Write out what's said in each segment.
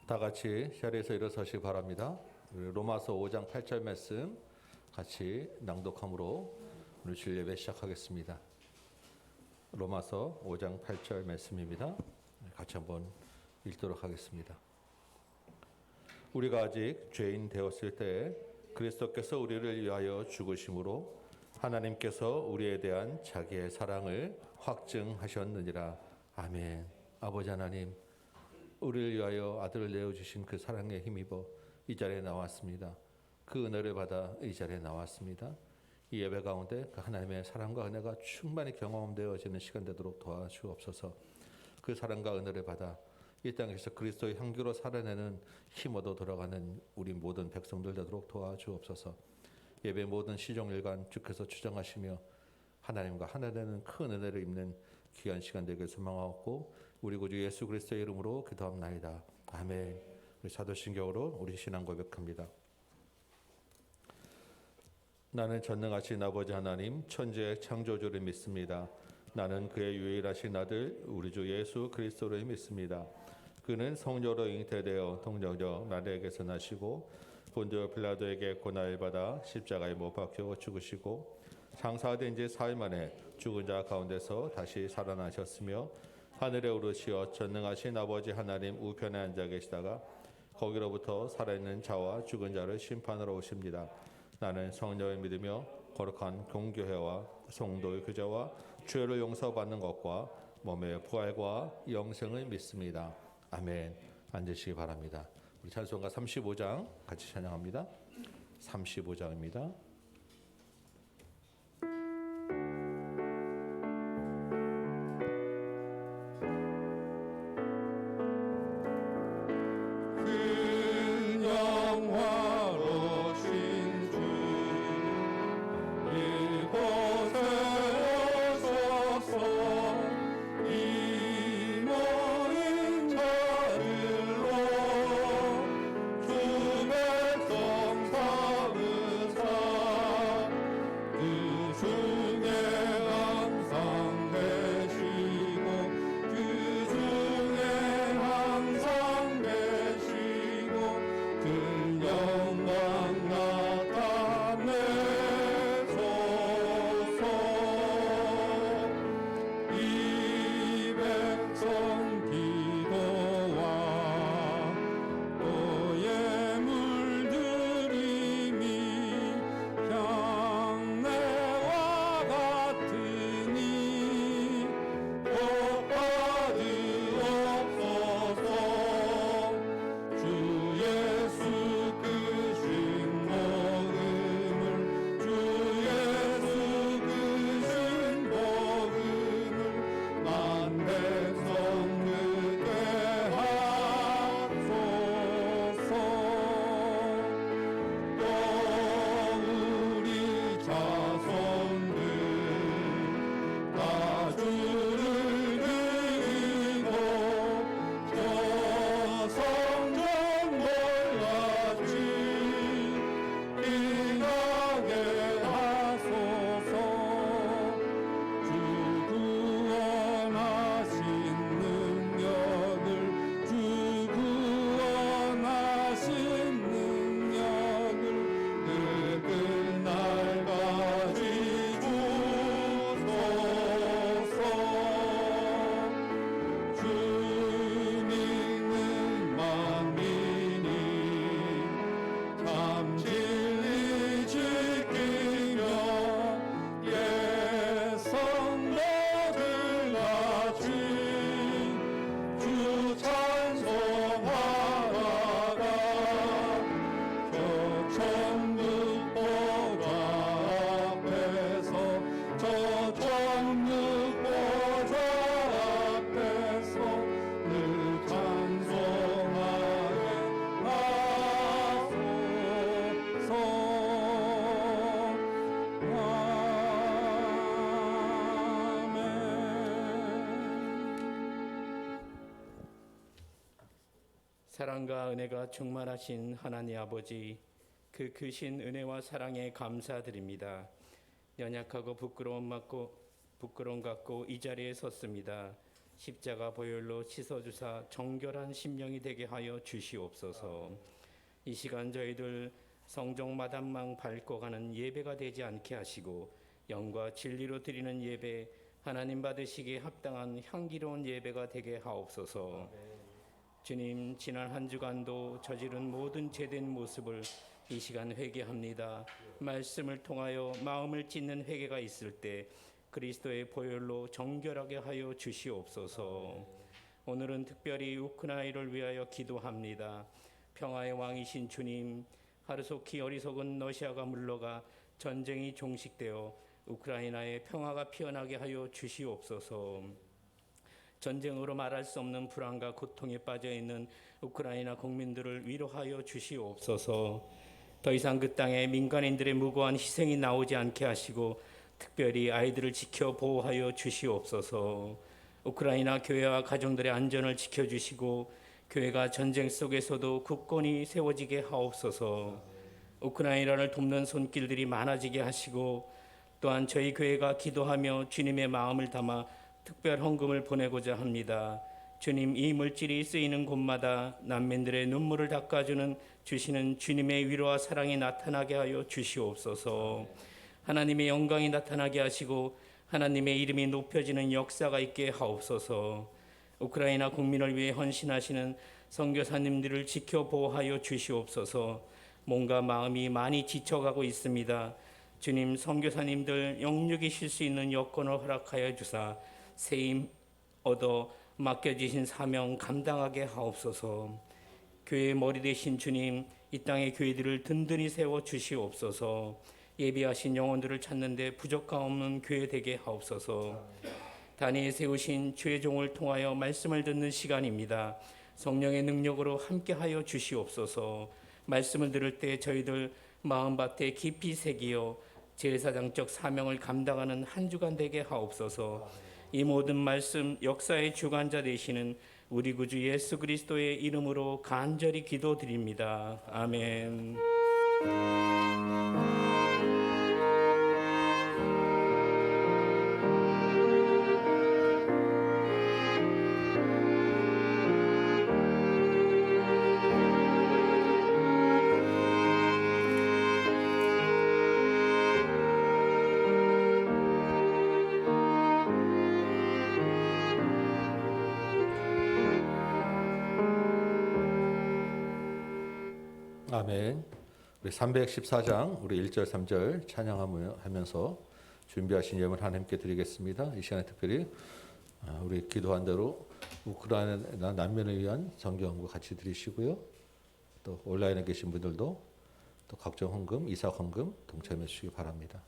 다 같이 자리에서 일어서시기 바랍니다. 우리 로마서 5장 8절 말씀 같이 낭독함으로 오늘 주일 예배 시작하겠습니다. 로마서 5장 8절 말씀입니다. 같이 한번 읽도록 하겠습니다. 우리가 아직 죄인 되었을 때에 그리스도께서 우리를 위하여 죽으심으로 하나님께서 우리에 대한 자기의 사랑을 확증하셨느니라. 아멘. 아버지 하나님, 우리를 위하여 아들을 내어주신 그 사랑에 힘입어 이 자리에 나왔습니다. 그 은혜를 받아 이 자리에 나왔습니다. 이 예배 가운데 그 하나님의 사랑과 은혜가 충만히 경험되어지는 시간 되도록 도와주옵소서. 그 사랑과 은혜를 받아 이 땅에서 그리스도의 향기로 살아내는 힘 얻어 돌아가는 우리 모든 백성들 되도록 도와주옵소서. 예배 모든 시종일관 주께서 주장하시며 하나님과 하나 되는 큰 은혜를 입는 귀한 시간 되길 소망하옵고 우리 구주 예수 그리스도의 이름으로 기도합나이다. 아멘. 우리 사도신경으로 우리 신앙 고백합니다. 나는 전능하신 아버지 하나님 천지의 창조주를 믿습니다. 나는 그의 유일하신 아들 우리 주 예수 그리스도를 믿습니다. 그는 성령으로 잉태되어 동정녀 마리아에게서 나시고 본디오 빌라도에게 고난을 받아 십자가에 못 박혀 죽으시고 장사된 지 사흘 만에 죽은 자 가운데서 다시 살아나셨으며 하늘에 오르시어 전능하신 아버지 하나님 우편에 앉아 계시다가 거기로부터 살아있는 자와 죽은 자를 심판하러 오십니다. 나는 성령을 믿으며 거룩한 공교회와 성도의 교제와 죄를 용서받는 것과 몸의 부활과 영생을 믿습니다. 아멘. 앉으시기 바랍니다. 우리 찬송가 35장 같이 찬양합니다. 35장입니다. 사랑과 은혜가 충만하신 하나님 아버지, 그 크신 은혜와 사랑에 감사드립니다. 연약하고 부끄러움 갖고 이 자리에 섰습니다. 십자가 보혈로 씻어주사 정결한 심령이 되게 하여 주시옵소서. 이 시간 저희들 성정 마당만 밟고 가는 예배가 되지 않게 하시고 영과 진리로 드리는 예배, 하나님 받으시기에 합당한 향기로운 예배가 되게 하옵소서. 주님, 지난 한 주간도 저지른 모든 죄된 모습을 이 시간 회개합니다. 말씀을 통하여 마음을 찢는 회개가 있을 때 그리스도의 보혈로 정결하게 하여 주시옵소서. 오늘은 특별히 우크라이나를 위하여 기도합니다. 평화의 왕이신 주님, 하루속히 어리석은 러시아가 물러가 전쟁이 종식되어 우크라이나에 평화가 피어나게 하여 주시옵소서. 전쟁으로 말할 수 없는 불안과 고통에 빠져 있는 우크라이나 국민들을 위로하여 주시옵소서. 더 이상 그 땅에 민간인들의 무고한 희생이 나오지 않게 하시고 특별히 아이들을 지켜 보호하여 주시옵소서. 우크라이나 교회와 가정들의 안전을 지켜주시고 교회가 전쟁 속에서도 굳건히 세워지게 하옵소서. 우크라이나를 돕는 손길들이 많아지게 하시고 또한 저희 교회가 기도하며 주님의 마음을 담아 특별 헌금을 보내고자 합니다. 주님, 이 물질이 쓰이는 곳마다 난민들의 눈물을 닦아주는 주시는 주님의 위로와 사랑이 나타나게 하여 주시옵소서. 하나님의 영광이 나타나게 하시고 하나님의 이름이 높여지는 역사가 있게 하옵소서. 우크라이나 국민을 위해 헌신하시는 선교사님들을 지켜 보호하여 주시옵소서. 몸과 마음이 많이 지쳐가고 있습니다. 주님, 선교사님들 영육이 쉴 수 있는 여건을 허락하여 주사 세임 얻어 맡겨주신 사명 감당하게 하옵소서. 교회의 머리 되신 주님, 이 땅의 교회들을 든든히 세워 주시옵소서. 예비하신 영혼들을 찾는데 부족함 없는 교회 되게 하옵소서. 단위에 세우신 주의 종을 통하여 말씀을 듣는 시간입니다. 성령의 능력으로 함께하여 주시옵소서. 말씀을 들을 때 저희들 마음밭에 깊이 새기어 제사장적 사명을 감당하는 한 주간 되게 하옵소서. 이 모든 말씀 역사의 주관자 되시는 우리 구주 예수 그리스도의 이름으로 간절히 기도드립니다. 아멘. 아멘. 우리 314장 우리 1절 3절 찬양하면서 준비하신 예물 하나님께 드리겠습니다. 이 시간에 특별히 우리 기도한 대로 우크라이나 난민을 위한 성경과 같이 드리시고요. 또 온라인에 계신 분들도 또 각종 헌금, 이사 헌금 동참해 주시기 바랍니다.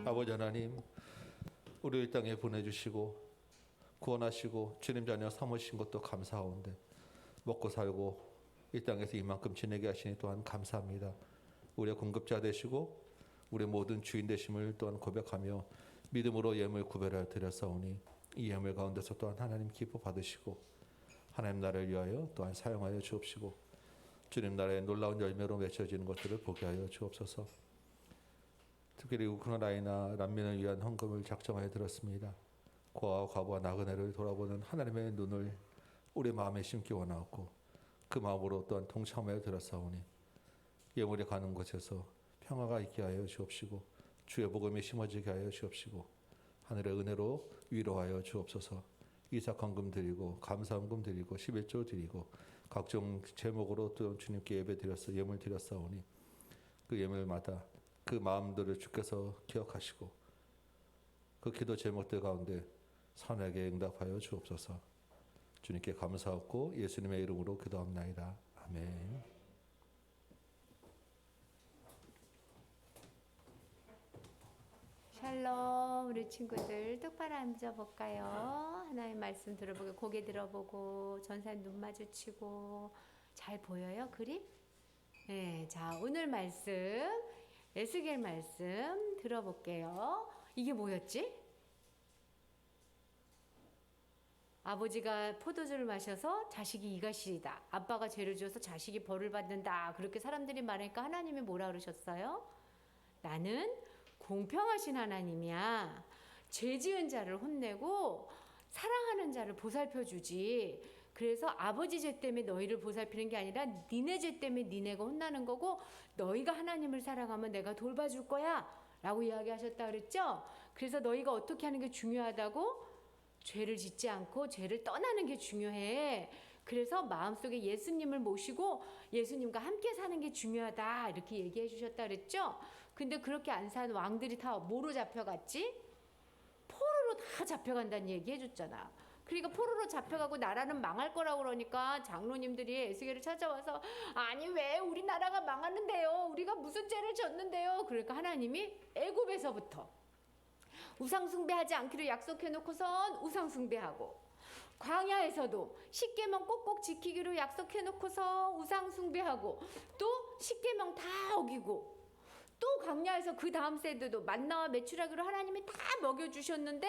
아버지 하나님, 우리 이 땅에 보내주시고 구원하시고 주님 자녀 삼으신 것도 감사하온데 먹고 살고 이 땅에서 이만큼 지내게 하시니 또한 감사합니다. 우리의 공급자 되시고 우리의 모든 주인 되심을 또한 고백하며 믿음으로 예물 구별하여 드렸사오니 이 예물 가운데서 또한 하나님 기뻐 받으시고 하나님 나라를 위하여 또한 사용하여 주옵시고 주님 나라의 놀라운 열매로 맺혀지는 것들을 보게 하여 주옵소서. 특별히 우크라이나 난민을 위한 헌금을 작정하여 들었습니다. 고아와 과부와 나그네를 돌아보는 하나님의 눈을 우리 마음에 심기 원하옵고 그 마음으로 또한 동참하여 들었사오니 예물이 가는 곳에서 평화가 있게 하여 주옵시고 주의 복음이 심어지게 하여 주옵시고 하늘의 은혜로 위로하여 주옵소서. 이삭 헌금 드리고 감사 헌금 드리고 11조 드리고 각종 제목으로 또 주님께 예배 드렸어 예물 드렸사오니 그 예물마다 그 마음들을 주께서 기억하시고 그 기도 제목들 가운데 선하게 응답하여 주옵소서. 주님께 감사하고 예수님의 이름으로 기도합나이다. 아멘. 샬롬. 우리 친구들 똑바로 앉아볼까요? 하나님 말씀 들어보고 고개 들어보고 전사님 눈 마주치고. 잘 보여요 그림? 네, 자 오늘 말씀 에스겔 말씀 들어볼게요. 이게 뭐였지? 아버지가 포도주를 마셔서 자식이 이가 시리다. 아빠가 죄를 지어서 자식이 벌을 받는다. 그렇게 사람들이 말하니까 하나님이 뭐라 그러셨어요? 나는 공평하신 하나님이야. 죄 지은 자를 혼내고 사랑하는 자를 보살펴 주지. 그래서 아버지 죄 때문에 너희를 보살피는 게 아니라 니네 죄 때문에 니네가 혼나는 거고 너희가 하나님을 사랑하면 내가 돌봐줄 거야 라고 이야기하셨다 그랬죠? 그래서 너희가 어떻게 하는 게 중요하다고? 죄를 짓지 않고 죄를 떠나는 게 중요해. 그래서 마음속에 예수님을 모시고 예수님과 함께 사는 게 중요하다 이렇게 얘기해 주셨다 그랬죠? 근데 그렇게 안 산 왕들이 다 뭐로 잡혀갔지? 포로로 다 잡혀간다는 얘기 해줬잖아. 그러니까 포로로 잡혀가고 나라는 망할 거라고 그러니까 장로님들이 에스겔을 찾아와서 아니 왜 우리나라가 망하는데요? 우리가 무슨 죄를 졌는데요? 그러니까 하나님이 애굽에서부터 우상 숭배하지 않기로 약속해 놓고선 우상 숭배하고 광야에서도 십계명 꼭꼭 지키기로 약속해 놓고서 우상 숭배하고 또 십계명 다 어기고 또 광야에서 그 다음 세대도 만나와 메추라기로 하나님이 다 먹여주셨는데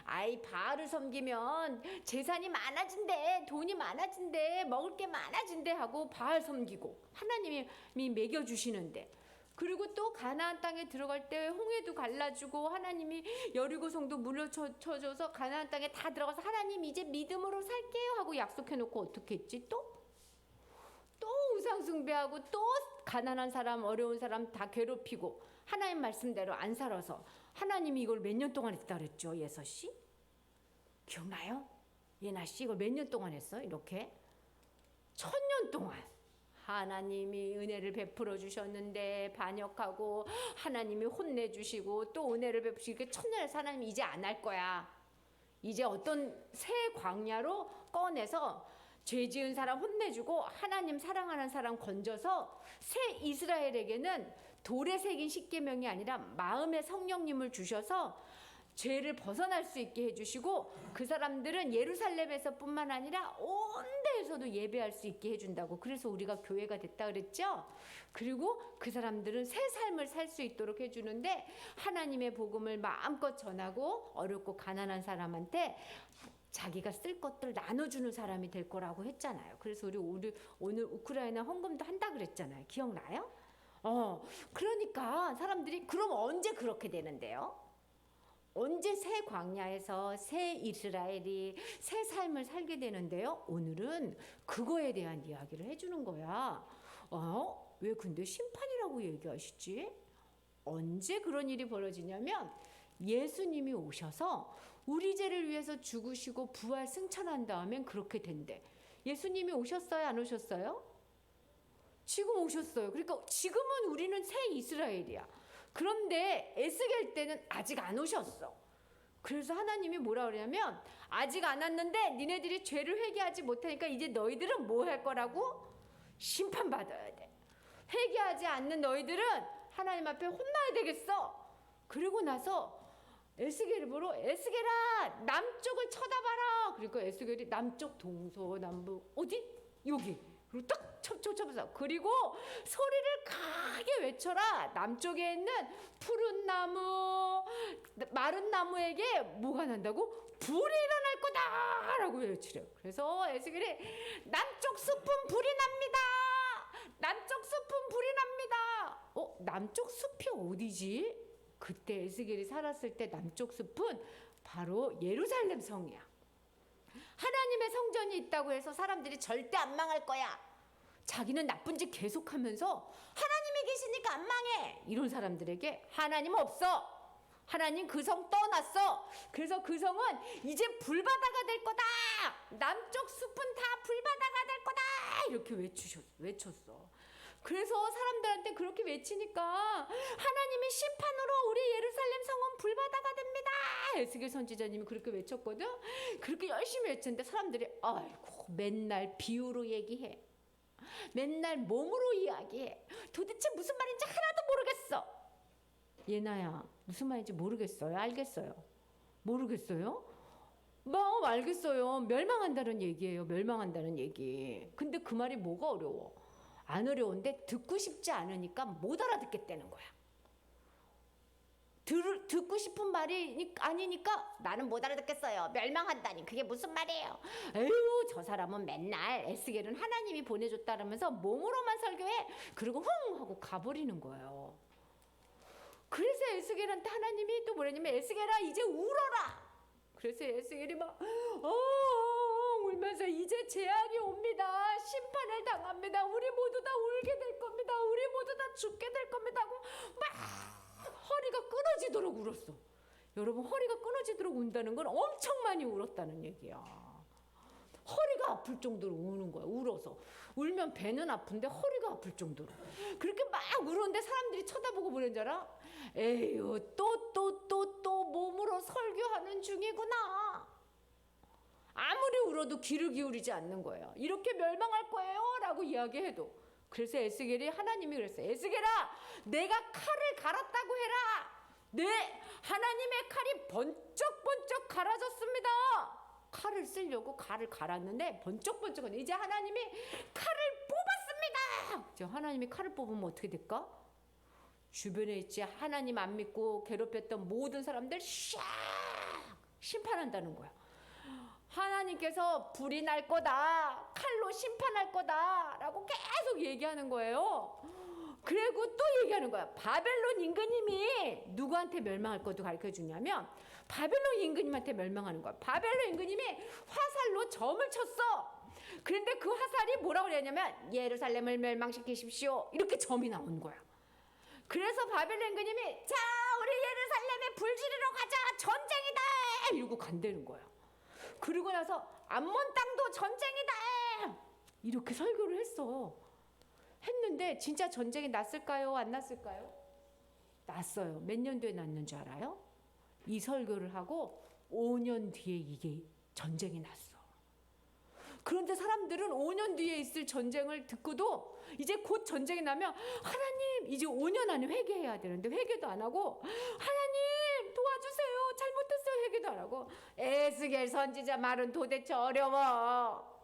아이 바알을 섬기면 재산이 많아진대 돈이 많아진대 먹을 게 많아진대 하고 바알 섬기고 하나님이 먹여주시는데 그리고 또 가나안 땅에 들어갈 때 홍해도 갈라주고 하나님이 여리고성도 물려쳐줘서 가나안 땅에 다 들어가서 하나님 이제 믿음으로 살게요 하고 약속해놓고 어떻게 했지 또 우상 숭배하고 또 가난한 사람 어려운 사람 다 괴롭히고 하나님 말씀대로 안 살아서 하나님이 이걸 몇 년 동안 했다 그랬죠. 예서씨 기억나요? 예나씨 이걸 몇 년 동안 했어? 이렇게 1000년 동안 하나님이 은혜를 베풀어 주셨는데 반역하고 하나님이 혼내주시고 또 은혜를 베푸시고 1000년에서 하나님이 이제 안 할 거야. 이제 어떤 새 광야로 꺼내서 죄 지은 사람 혼내주고 하나님 사랑하는 사람 건져서 새 이스라엘에게는 돌에 새긴 십계명이 아니라 마음의 성령님을 주셔서 죄를 벗어날 수 있게 해주시고 그 사람들은 예루살렘에서 뿐만 아니라 온 데에서도 예배할 수 있게 해준다고. 그래서 우리가 교회가 됐다 그랬죠. 그리고 그 사람들은 새 삶을 살 수 있도록 해주는데 하나님의 복음을 마음껏 전하고 어렵고 가난한 사람한테 자기가 쓸 것들 나눠주는 사람이 될 거라고 했잖아요. 그래서 우리 오늘 우크라이나 헌금도 한다 그랬잖아요. 기억나요? 그러니까 사람들이 그럼 언제 그렇게 되는데요? 언제 새 광야에서 새 이스라엘이 새 삶을 살게 되는데요? 오늘은 그거에 대한 이야기를 해주는 거야. 왜 근데 심판이라고 얘기하시지? 언제 그런 일이 벌어지냐면 예수님이 오셔서 우리 죄를 위해서 죽으시고 부활 승천한 다음엔 그렇게 된대. 예수님이 오셨어요? 안 오셨어요? 지금 오셨어요. 그러니까 지금은 우리는 새 이스라엘이야. 그런데 에스겔 때는 아직 안 오셨어. 그래서 하나님이 뭐라 그러냐면 아직 안 왔는데 니네들이 죄를 회개하지 못하니까 이제 너희들은 뭐 할 거라고? 심판받아야 돼. 회개하지 않는 너희들은 하나님 앞에 혼나야 되겠어. 그리고 나서 에스겔을 보러 에스겔아 남쪽을 쳐다봐라 그러니까 에스겔이 남쪽 동서남북 어디? 여기. 그리고 딱 첩첩첩서 그리고 소리를 크게 외쳐라. 남쪽에 있는 푸른 나무 마른 나무에게 뭐가 난다고? 불이 일어날 거다라고 외치래요. 그래서 에스겔이 남쪽 숲은 불이 납니다. 남쪽 숲은 불이 납니다. 남쪽 숲이 어디지? 그때 에스겔이 살았을 때 남쪽 숲은 바로 예루살렘 성이야. 하나님의 성전이 있다고 해서 사람들이 절대 안 망할 거야. 자기는 나쁜 짓 계속하면서 하나님이 계시니까 안 망해. 이런 사람들에게 하나님 없어. 하나님 그 성 떠났어. 그래서 그 성은 이제 불바다가 될 거다. 남쪽 숲은 다 불바다가 될 거다. 이렇게 외쳤어. 그래서 사람들한테 그렇게 외치니까 하나님이 심판으로 우리 예루살렘 성은 불바다가 됩니다. 에스겔 선지자님이 그렇게 외쳤거든. 그렇게 열심히 외쳤는데 사람들이 아이고 맨날 비유로 얘기해. 맨날 몸으로 이야기해. 도대체 무슨 말인지 하나도 모르겠어. 예나야 무슨 말인지 모르겠어요? 알겠어요? 모르겠어요? 뭐 알겠어요. 멸망한다는 얘기예요. 멸망한다는 얘기. 근데 그 말이 뭐가 어려워? 안 어려운데 듣고 싶지 않으니까 못 알아듣겠다는 거야. 듣고 싶은 말이 아니니까 나는 못 알아듣겠어요. 멸망한다니 그게 무슨 말이에요? 에휴 저 사람은 맨날 에스겔은 하나님이 보내줬다라면서 몸으로만 설교해. 그리고 흥 하고 가버리는 거예요. 그래서 에스겔한테 하나님이 또 뭐라냐면 에스겔아 이제 울어라. 그래서 에스겔이 막 울면서 이제 재앙이 옵니다. 심판을 당합니다. 우리 모두 다 울게 될 겁니다. 우리 모두 다 죽게 될 겁니다 하고 막 허리가 끊어지도록 울었어. 여러분 허리가 끊어지도록 운다는 건 엄청 많이 울었다는 얘기야. 허리가 아플 정도로 우는 거야. 울어서. 울면 배는 아픈데 허리가 아플 정도로. 그렇게 막 울었는데 사람들이 쳐다보고 뭐라는 줄 알아? 에휴 또 몸으로 설교하는 중이구나. 아무리 울어도 귀를 기울이지 않는 거예요. 이렇게 멸망할 거예요 라고 이야기해도. 그래서 에스겔이 하나님이 그랬어요. 에스겔아 내가 칼을 갈았다고 해라. 네 하나님의 칼이 번쩍번쩍 갈아졌습니다. 칼을 쓰려고 칼을 갈았는데 번쩍번쩍. 이제 하나님이 칼을 뽑았습니다. 이제 하나님이 칼을 뽑으면 어떻게 될까? 주변에 있지 하나님 안 믿고 괴롭혔던 모든 사람들 샥 심판한다는 거야. 하나님께서 불이 날 거다. 칼로 심판할 거다. 라고 계속 얘기하는 거예요. 그리고 또 얘기하는 거야. 바벨론 임금님이 누구한테 멸망할 것도 가르쳐 주냐면 바벨론 임금님한테 멸망하는 거야. 바벨론 임금님이 화살로 점을 쳤어. 그런데 그 화살이 뭐라고 그랬냐면 예루살렘을 멸망시키십시오. 이렇게 점이 나온 거야. 그래서 바벨론 임금님이 자 우리 예루살렘에 불 지르러 가자. 전쟁이다. 이러고 간다는 거야. 그리고 나서 암몬 땅도 전쟁이다. 이렇게 설교를 했는데 진짜 전쟁이 났을까요? 안 났을까요? 났어요. 몇 년도에 났는 줄 알아요? 이 설교를 하고 5년 뒤에 이게 전쟁이 났어. 그런데 사람들은 5년 뒤에 있을 전쟁을 듣고도 이제 곧 전쟁이 나면 하나님 이제 5년 안에 회개해야 되는데 회개도 안 하고 하나님 도와주세요. 잘못했어요. 회개도 안 하고. 에스겔 선지자 말은 도대체 어려워.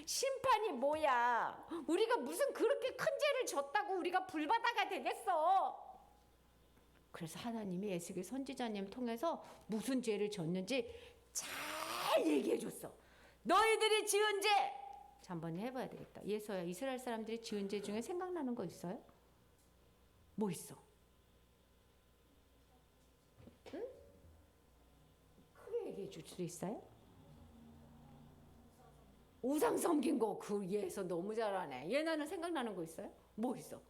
심판이 뭐야? 우리가 무슨 그렇게 큰 죄를 졌다고 우리가 불바다가 되겠어? 그래서 하나님이 에스겔 선지자님 통해서 무슨 죄를 졌는지 잘 얘기해 줬어. 너희들이 지은 죄. 자, 한번 해봐야 되겠다. 예서야 이스라엘 사람들이 지은 죄 중에 생각나는 거 있어요? 뭐 있어? 응? 크게 얘기해 줄 수 있어요? 우상 섬긴 거. 그 예서 너무 잘하네. 얘나는 생각나는 거 있어요? 뭐 있어?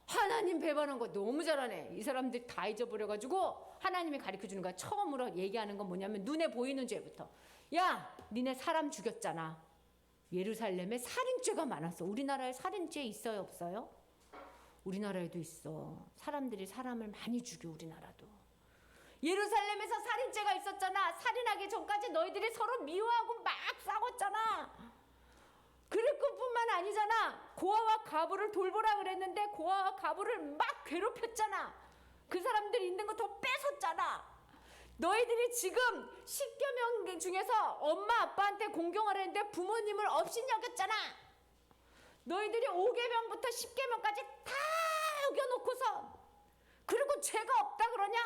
하나님 배반한 거 너무 잘하네. 이 사람들 다 잊어버려가지고 하나님이 가르쳐주는 거야. 처음으로 얘기하는 건 뭐냐면 눈에 보이는 죄부터. 야 니네 사람 죽였잖아. 예루살렘에 살인죄가 많았어. 우리나라에 살인죄 있어요 없어요? 우리나라에도 있어. 사람들이 사람을 많이 죽여. 우리나라도. 예루살렘에서 살인죄가 있었잖아. 살인하기 전까지 너희들이 서로 미워하고 막 싸웠잖아. 그럴 것뿐만 아니잖아. 고아와 과부를 돌보라 그랬는데 고아와 과부를 막 괴롭혔잖아. 그 사람들이 있는 거 더 뺏었잖아. 너희들이 지금 십계명 가정 중에서 엄마 아빠한테 공경하려는데 부모님을 없인 여겼잖아. 너희들이 5계명부터 10계명까지 다 어겨놓고서 그리고 죄가 없다 그러냐?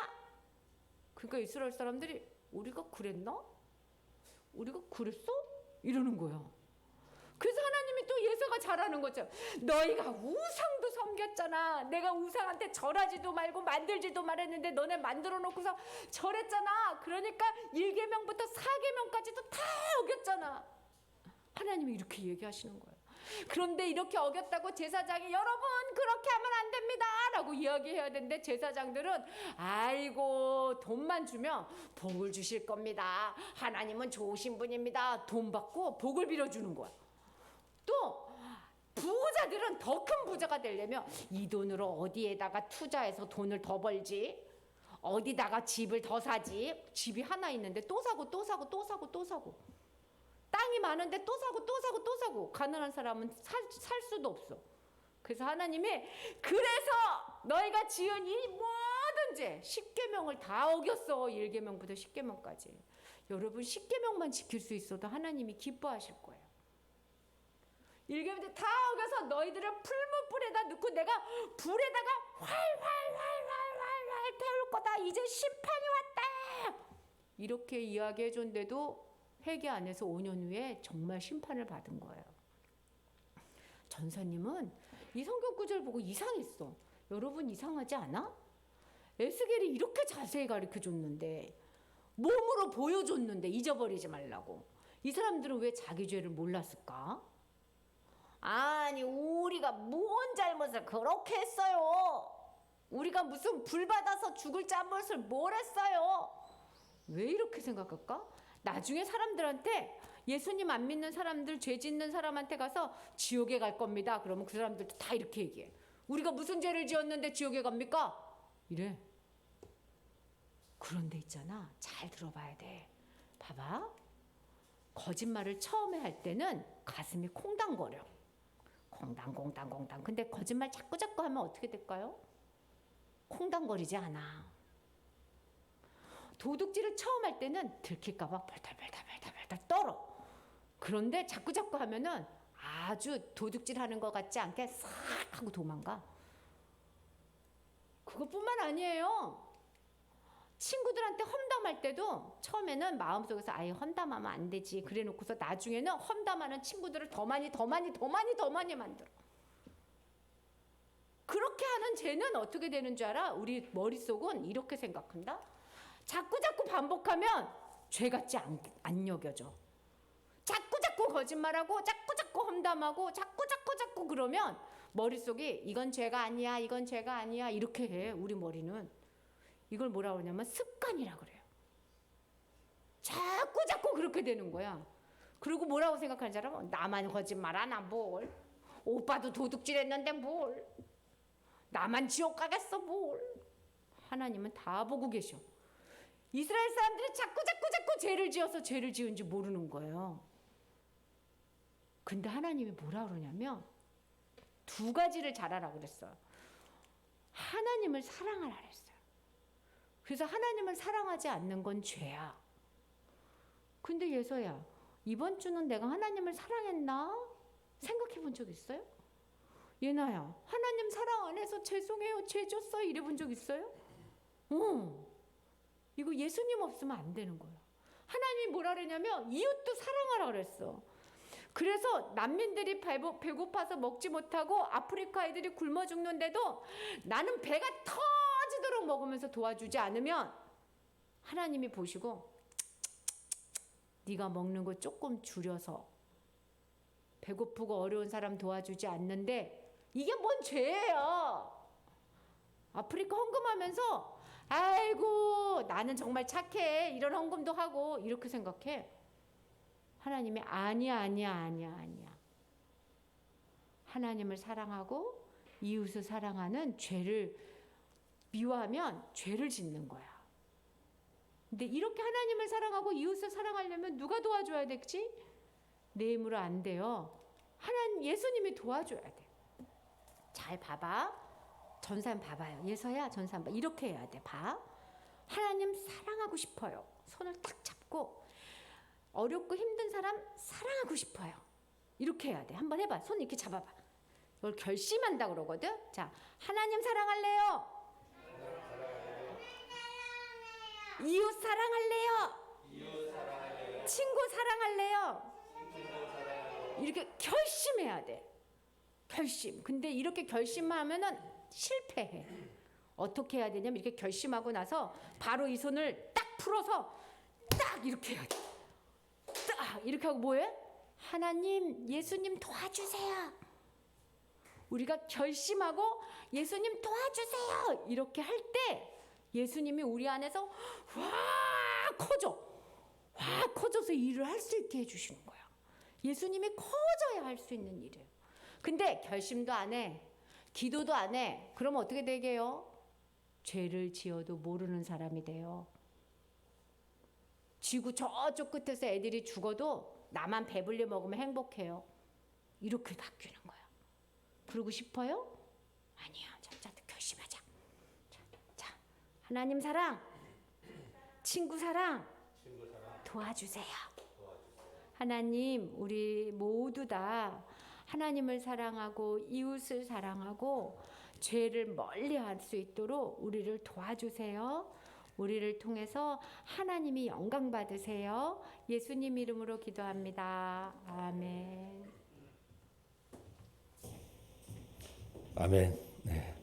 그러니까 이스라엘 사람들이 우리가 그랬나? 우리가 그랬어? 이러는 거야. 그래서 하나님이 또 예서가 잘하는 거죠. 너희가 우상도 섬겼잖아. 내가 우상한테 절하지도 말고 만들지도 말했는데 너네 만들어 놓고서 절했잖아. 그러니까 1계명부터 4계명까지도 다 어겼잖아. 하나님이 이렇게 얘기하시는 거예요. 그런데 이렇게 어겼다고 제사장이 여러분 그렇게 하면 안 됩니다 라고 이야기해야 되는데 제사장들은 아이고 돈만 주면 복을 주실 겁니다. 하나님은 좋으신 분입니다. 돈 받고 복을 빌어주는 거야. 또 부자들은 더 큰 부자가 되려면 이 돈으로 어디에다가 투자해서 돈을 더 벌지, 어디다가 집을 더 사지. 집이 하나 있는데 또 사고 또 사고 또 사고 또 사고, 땅이 많은데 또 사고 또 사고 또 사고. 가난한 사람은 살 수도 없어. 그래서 하나님이 그래서 너희가 지은 이 모든 죄 10계명을 다 어겼어. 1계명부터 10계명까지. 여러분 10계명만 지킬 수 있어도 하나님이 기뻐하실 거예요. 1계명부터 다 어겨서 너희들을 풀무불에다 넣고 내가 불에다가 활활활활활활 태울 거다. 이제 심판이 왔다. 이렇게 이야기해 줬는데도 회개 안 해서 5년 후에 정말 심판을 받은 거예요. 전사님은 이 성경 구절 보고 이상했어. 여러분 이상하지 않아? 에스겔이 이렇게 자세히 가르쳐 줬는데, 몸으로 보여줬는데 잊어버리지 말라고. 이 사람들은 왜 자기 죄를 몰랐을까? 아니 우리가 뭔 잘못을 그렇게 했어요. 우리가 무슨 불 받아서 죽을 잘못을 뭘 했어요? 왜 이렇게 생각할까? 나중에 사람들한테 예수님 안 믿는 사람들, 죄 짓는 사람한테 가서 지옥에 갈 겁니다. 그러면 그 사람들도 다 이렇게 얘기해. 우리가 무슨 죄를 지었는데 지옥에 갑니까? 이래. 그런데 있잖아. 잘 들어봐야 돼. 봐봐. 거짓말을 처음에 할 때는 가슴이 콩당거려. 콩당콩당콩당. 근데 거짓말 자꾸 하면 어떻게 될까요? 콩당거리지 않아. 도둑질을 처음 할 때는 들킬까봐 벌떡벌떡 떨어. 그런데 자꾸 하면은 아주 도둑질하는 것 같지 않게 싹 하고 도망가. 그것뿐만 아니에요. 친구들한테 험담할 때도 처음에는 마음속에서 아예 험담하면 안 되지 그래 놓고서 나중에는 험담하는 친구들을 더 많이 만들어. 그렇게 하는 죄는 어떻게 되는 줄 알아? 우리 머릿속은 이렇게 생각한다. 자꾸 반복하면 죄 같지 안 여겨져. 자꾸 거짓말하고 자꾸 험담하고 자꾸 그러면 머릿속이 이건 죄가 아니야 이건 죄가 아니야 이렇게 해. 우리 머리는 이걸 뭐라 그러냐면 습관이라 그래요. 자꾸 그렇게 되는 거야. 그리고 뭐라고 생각하는지 알아? 나만 거짓말 하나 뭘. 오빠도 도둑질했는데 뭘. 나만 지옥 가겠어 뭘. 하나님은 다 보고 계셔. 이스라엘 사람들이 자꾸 죄를 지어서 죄를 지은지 모르는 거예요. 근데 하나님이 뭐라 그러냐면 두 가지를 잘하라고 그랬어요. 하나님을 사랑하라 그랬어요. 그래서 하나님을 사랑하지 않는 건 죄야. 근데 예서야, 이번 주는 내가 하나님을 사랑했나? 생각해 본 적 있어요? 예나야, 하나님 사랑 안 해서 죄송해요, 죄 졌어요 이래 본 적 있어요? 이거 예수님 없으면 안 되는 거야. 하나님이 뭐라 그랬냐면 이웃도 사랑하라 그랬어. 그래서 난민들이 배고파서 먹지 못하고 아프리카 아이들이 굶어 죽는데도 나는 배가 터지도록 먹으면서 도와주지 않으면 하나님이 보시고 네가 먹는 거 조금 줄여서 배고프고 어려운 사람 도와주지 않는데 이게 뭔 죄예요. 아프리카 헌금하면서 아이고 나는 정말 착해 이런 헌금도 하고 이렇게 생각해. 하나님이 아니야. 하나님을 사랑하고 이웃을 사랑하는 죄를 미워하면 죄를 짓는 거야. 근데 이렇게 하나님을 사랑하고 이웃을 사랑하려면 누가 도와줘야 되지? 내 힘으로 안 돼요. 예수님이 도와줘야 돼. 잘 봐봐. 전산 봐봐요. 예서야 전산 봐. 이렇게 해야 돼. 봐. 하나님 사랑하고 싶어요. 손을 딱 잡고 어렵고 힘든 사람 사랑하고 싶어요. 이렇게 해야 돼. 한번 해봐. 손 이렇게 잡아봐. 이걸 결심한다 그러거든. 자, 하나님 사랑할래요? 이웃 사랑할래요? 친구 사랑할래요? 이렇게 결심해야 돼. 결심. 근데 이렇게 결심하면은 실패해. 어떻게 해야 되냐면 이렇게 결심하고 나서 바로 이 손을 딱 풀어서 딱 이렇게 해야 돼. 딱 이렇게 하고 뭐해? 하나님, 예수님 도와주세요. 우리가 결심하고 예수님 도와주세요. 이렇게 할 때 예수님이 우리 안에서 확 커져. 확 커져서 일을 할 수 있게 해주시는 거야. 예수님이 커져야 할 수 있는 일이에요. 근데 결심도 안 해. 기도도 안 해. 그러면 어떻게 되게요? 죄를 지어도 모르는 사람이 돼요. 지구 저쪽 끝에서 애들이 죽어도 나만 배불리 먹으면 행복해요. 이렇게 바뀌는 거야. 그러고 싶어요? 아니야. 자, 결심하자. 자, 하나님 사랑, 친구 사랑, 도와주세요. 하나님, 우리 모두 다 하나님을 사랑하고 이웃을 사랑하고 죄를 멀리할 수 있도록 우리를 도와주세요. 우리를 통해서 하나님이 영광 받으세요. 예수님 이름으로 기도합니다. 아멘. 아멘. 네.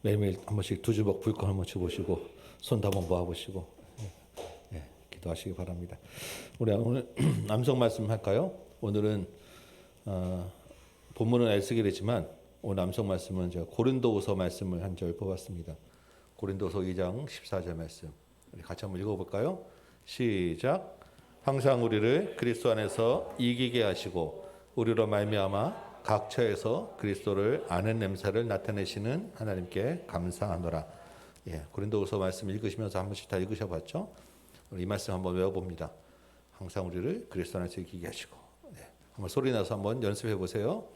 매일매일 한 번씩 두 주먹 불꽃 한번 쳐보시고 손도 한번 모아보시고 기도하시기 바랍니다. 우리 오늘 암송 말씀 할까요? 오늘은 본문은 에스겔이지만 오늘 암송 말씀은 제가 고린도후서 말씀을 한 절 뽑았습니다. 고린도서 2장 14절 말씀. 우리 같이 한번 읽어볼까요? 시작. 항상 우리를 그리스도 안에서 이기게 하시고 우리로 말미암아 각 처에서 그리스도를 아는 냄새를 나타내시는 하나님께 감사하노라. 고린도후서 말씀 읽으시면서 한 번씩 다 읽으셔봤죠? 우리 이 말씀 한번 외워봅니다. 항상 우리를 그리스도 안에서 이기게 하시고. 한번 소리 나서 한번 연습해 보세요.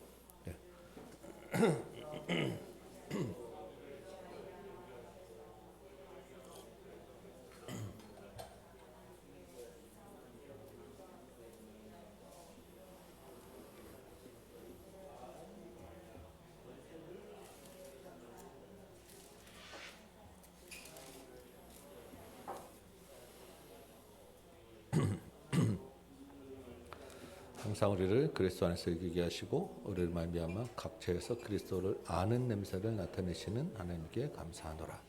항상 우리를 그리스도 안에서 이기게 하시고 우리를 말미암아 각처에서 그리스도를 아는 냄새를 나타내시는 하나님께 감사하노라.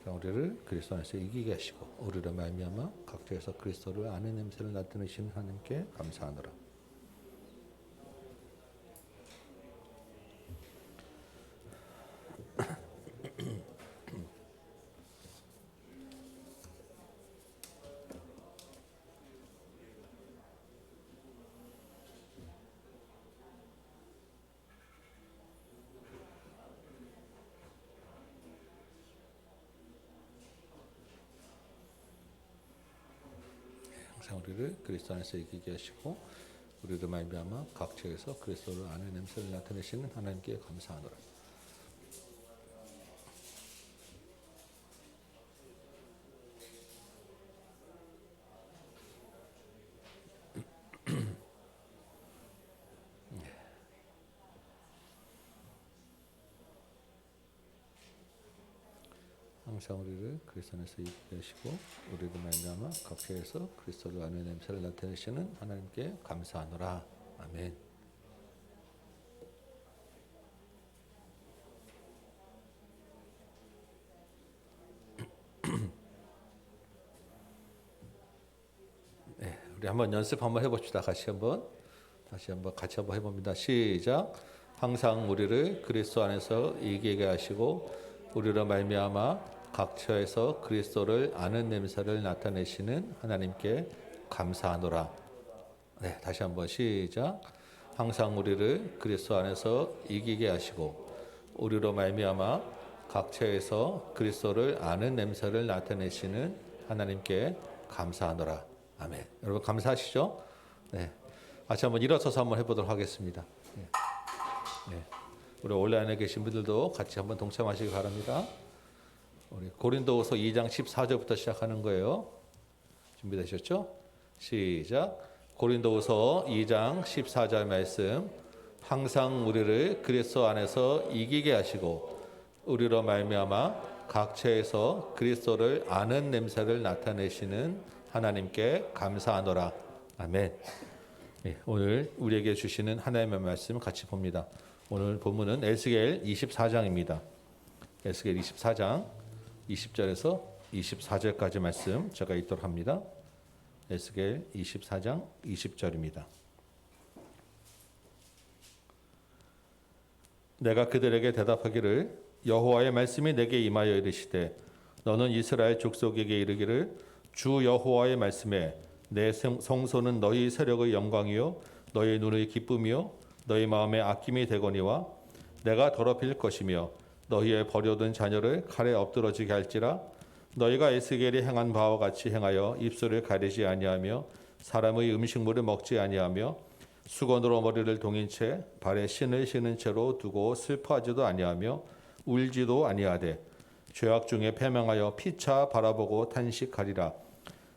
우리를 그리스도 안에서 이기게 하시고 우리를 말미암아 각처에서 그리스도를 아는 냄새를 나타내시는 하나님께 감사하노라. 항상 우리를 그리스도 안에서 이기게 하시고 우리를 말미암아 각처에서 그리스도를 아는 냄새를 나타내시는 하나님께 감사하노라. 항상 우리를 그리스도 안에서 이기게 하시고 우리를 말미암아 각처에서 그리스도를 아는 냄새를 나타내시는 하나님께 감사하노라. 아멘. 우리 한번 연습 한번 해봅시다. 다시 한번 같이 한번 해봅니다. 시작. 항상 우리를 그리스도 안에서 이기게 하시고 우리로 말미암아 각처에서 그리스도를 아는 냄새를 나타내시는 하나님께 감사하노라. 다시 한번 시작. 항상 우리를 그리스도 안에서 이기게 하시고 우리로 말미암아 각처에서 그리스도를 아는 냄새를 나타내시는 하나님께 감사하노라. 아멘. 여러분 감사하시죠? 같이 한번 일어서서 한번 해보도록 하겠습니다. 우리 온라인에 계신 분들도 같이 한번 동참하시기 바랍니다. 우리 고린도후서 2장 14절부터 시작하는 거예요. 준비되셨죠? 시작. 고린도후서 2장 14절 말씀. 항상 우리를 그리스도 안에서 이기게 하시고 우리로 말미암아 각처에서 그리스도를 아는 냄새를 나타내시는 하나님께 감사하노라. 아멘. 네, 오늘 우리에게 주시는 하나님의 말씀 같이 봅니다. 오늘 본문은 에스겔 24장입니다. 에스겔 24장 20절에서 24절까지 말씀 제가 읽도록 합니다. 에스겔 24장 20절입니다. 내가 그들에게 대답하기를 여호와의 말씀이 내게 임하여 이르시되 너는 이스라엘 족속에게 이르기를 주 여호와의 말씀에 내 성소는 너희 세력의 영광이요 너희 눈의 기쁨이요 너희 마음의 아낌이 되거니와 내가 더럽힐 것이며 너희의 버려둔 자녀를 칼에 엎드러지게 할지라 너희가 에스겔이 행한 바와 같이 행하여 입술을 가리지 아니하며 사람의 음식물을 먹지 아니하며 수건으로 머리를 동인 채 발에 신을 신은 채로 두고 슬퍼하지도 아니하며 울지도 아니하되 죄악 중에 패망하여 피차 바라보고 탄식하리라.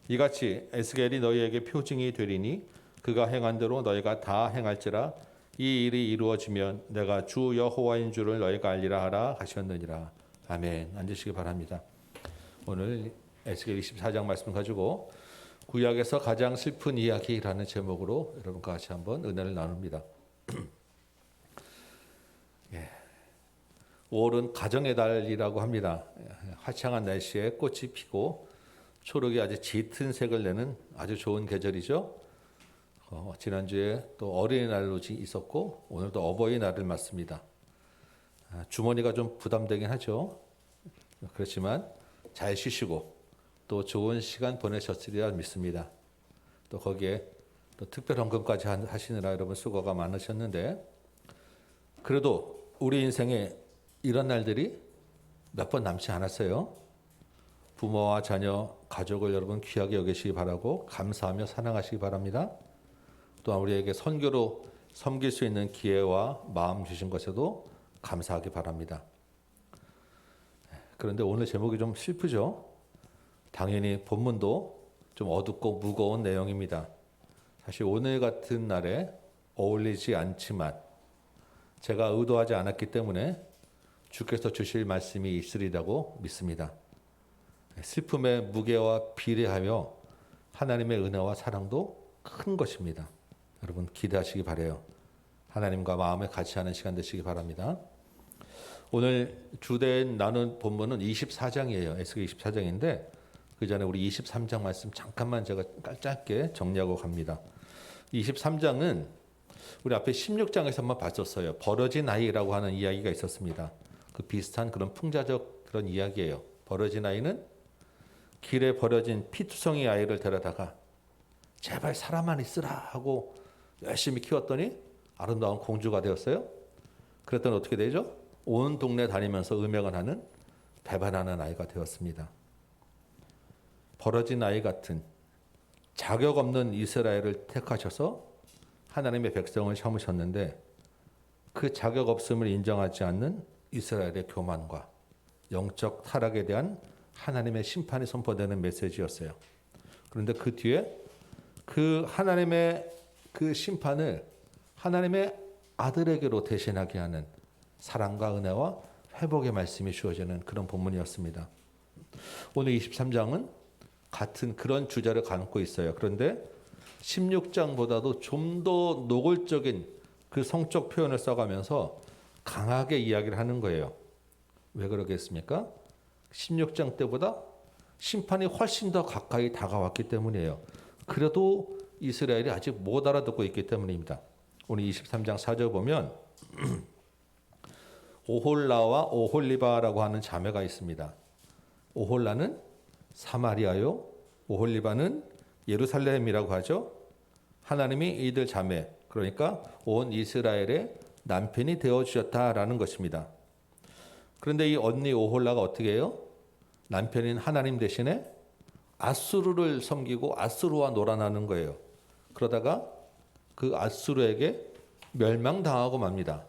이같이 에스겔이 너희에게 표징이 되리니 그가 행한 대로 너희가 다 행할지라. 이 일이 이루어지면 내가 주 여호와인 줄을 너희가 알리라 하라 하셨느니라. 아멘. 앉으시기 바랍니다. 오늘 에스겔 24장 말씀 가지고 구약에서 가장 슬픈 이야기라는 제목으로 여러분과 같이 한번 은혜를 나눕니다. 5월은 가정의 달이라고 합니다. 화창한 날씨에 꽃이 피고 초록이 아주 짙은 색을 내는 아주 좋은 계절이죠. 지난주에 또 어린이날도 있었고 오늘도 어버이날을 맞습니다. 주머니가 좀 부담되긴 하죠. 그렇지만 잘 쉬시고 또 좋은 시간 보내셨으리라 믿습니다. 또 거기에 또 특별 헌금까지 하시느라 여러분 수고가 많으셨는데 그래도 우리 인생에 이런 날들이 몇 번 남지 않았어요. 부모와 자녀, 가족을 여러분 귀하게 여기시기 바라고 감사하며 사랑하시기 바랍니다. 또한 우리에게 선교로 섬길 수 있는 기회와 마음 주신 것에도 감사하기 바랍니다. 그런데 오늘 제목이 좀 슬프죠? 당연히 본문도 좀 어둡고 무거운 내용입니다. 사실 오늘 같은 날에 어울리지 않지만 제가 의도하지 않았기 때문에 주께서 주실 말씀이 있으리라고 믿습니다. 슬픔의 무게와 비례하여 하나님의 은혜와 사랑도 큰 것입니다. 여러분 기대하시기 바라요. 하나님과 마음에 같이 하는 시간 되시기 바랍니다. 오늘 주된 나눈 본문은 24장이에요. 에스겔 24장인데 그 전에 우리 23장 말씀 잠깐만 제가 짧게 정리하고 갑니다. 23장은 우리 앞에 16장에서 한번 봤었어요. 버려진 아이라고 하는 이야기가 있었습니다. 그 비슷한 그런 풍자적 그런 이야기예요. 버려진 아이는 길에 버려진 피투성이 아이를 데려다가 제발 살아만 있으라 하고 열심히 키웠더니 아름다운 공주가 되었어요. 그랬더니 어떻게 되죠? 온 동네 다니면서 음행을 하는 배반하는 아이가 되었습니다. 버려진 아이 같은 자격 없는 이스라엘을 택하셔서 하나님의 백성을 삼으셨는데 그 자격 없음을 인정하지 않는 이스라엘의 교만과 영적 타락에 대한 하나님의 심판이 선포되는 메시지였어요. 그런데 그 뒤에 그 하나님의 그 심판을 하나님의 아들에게로 대신하게 하는 사랑과 은혜와 회복의 말씀이 주어지는 그런 본문이었습니다. 오늘 23장은 같은 그런 주제를 담고 있어요. 그런데 16장보다도 좀 더 노골적인 그 성적 표현을 써가면서 강하게 이야기를 하는 거예요. 왜 그러겠습니까? 16장 때보다 심판이 훨씬 더 가까이 다가왔기 때문이에요. 그래도 이스라엘이 아직 못 알아듣고 있기 때문입니다. 오늘 23장 4절 보면 오홀라와 오홀리바라고 하는 자매가 있습니다. 오홀라는 사마리아요, 오홀리바는 예루살렘이라고 하죠. 하나님이 이들 자매, 그러니까 온 이스라엘의 남편이 되어주셨다라는 것입니다. 그런데 이 언니 오홀라가 어떻게 해요? 남편인 하나님 대신에 아수르를 섬기고 아수르와 놀아나는 거예요. 그러다가 그 아수르에게 멸망당하고 맙니다.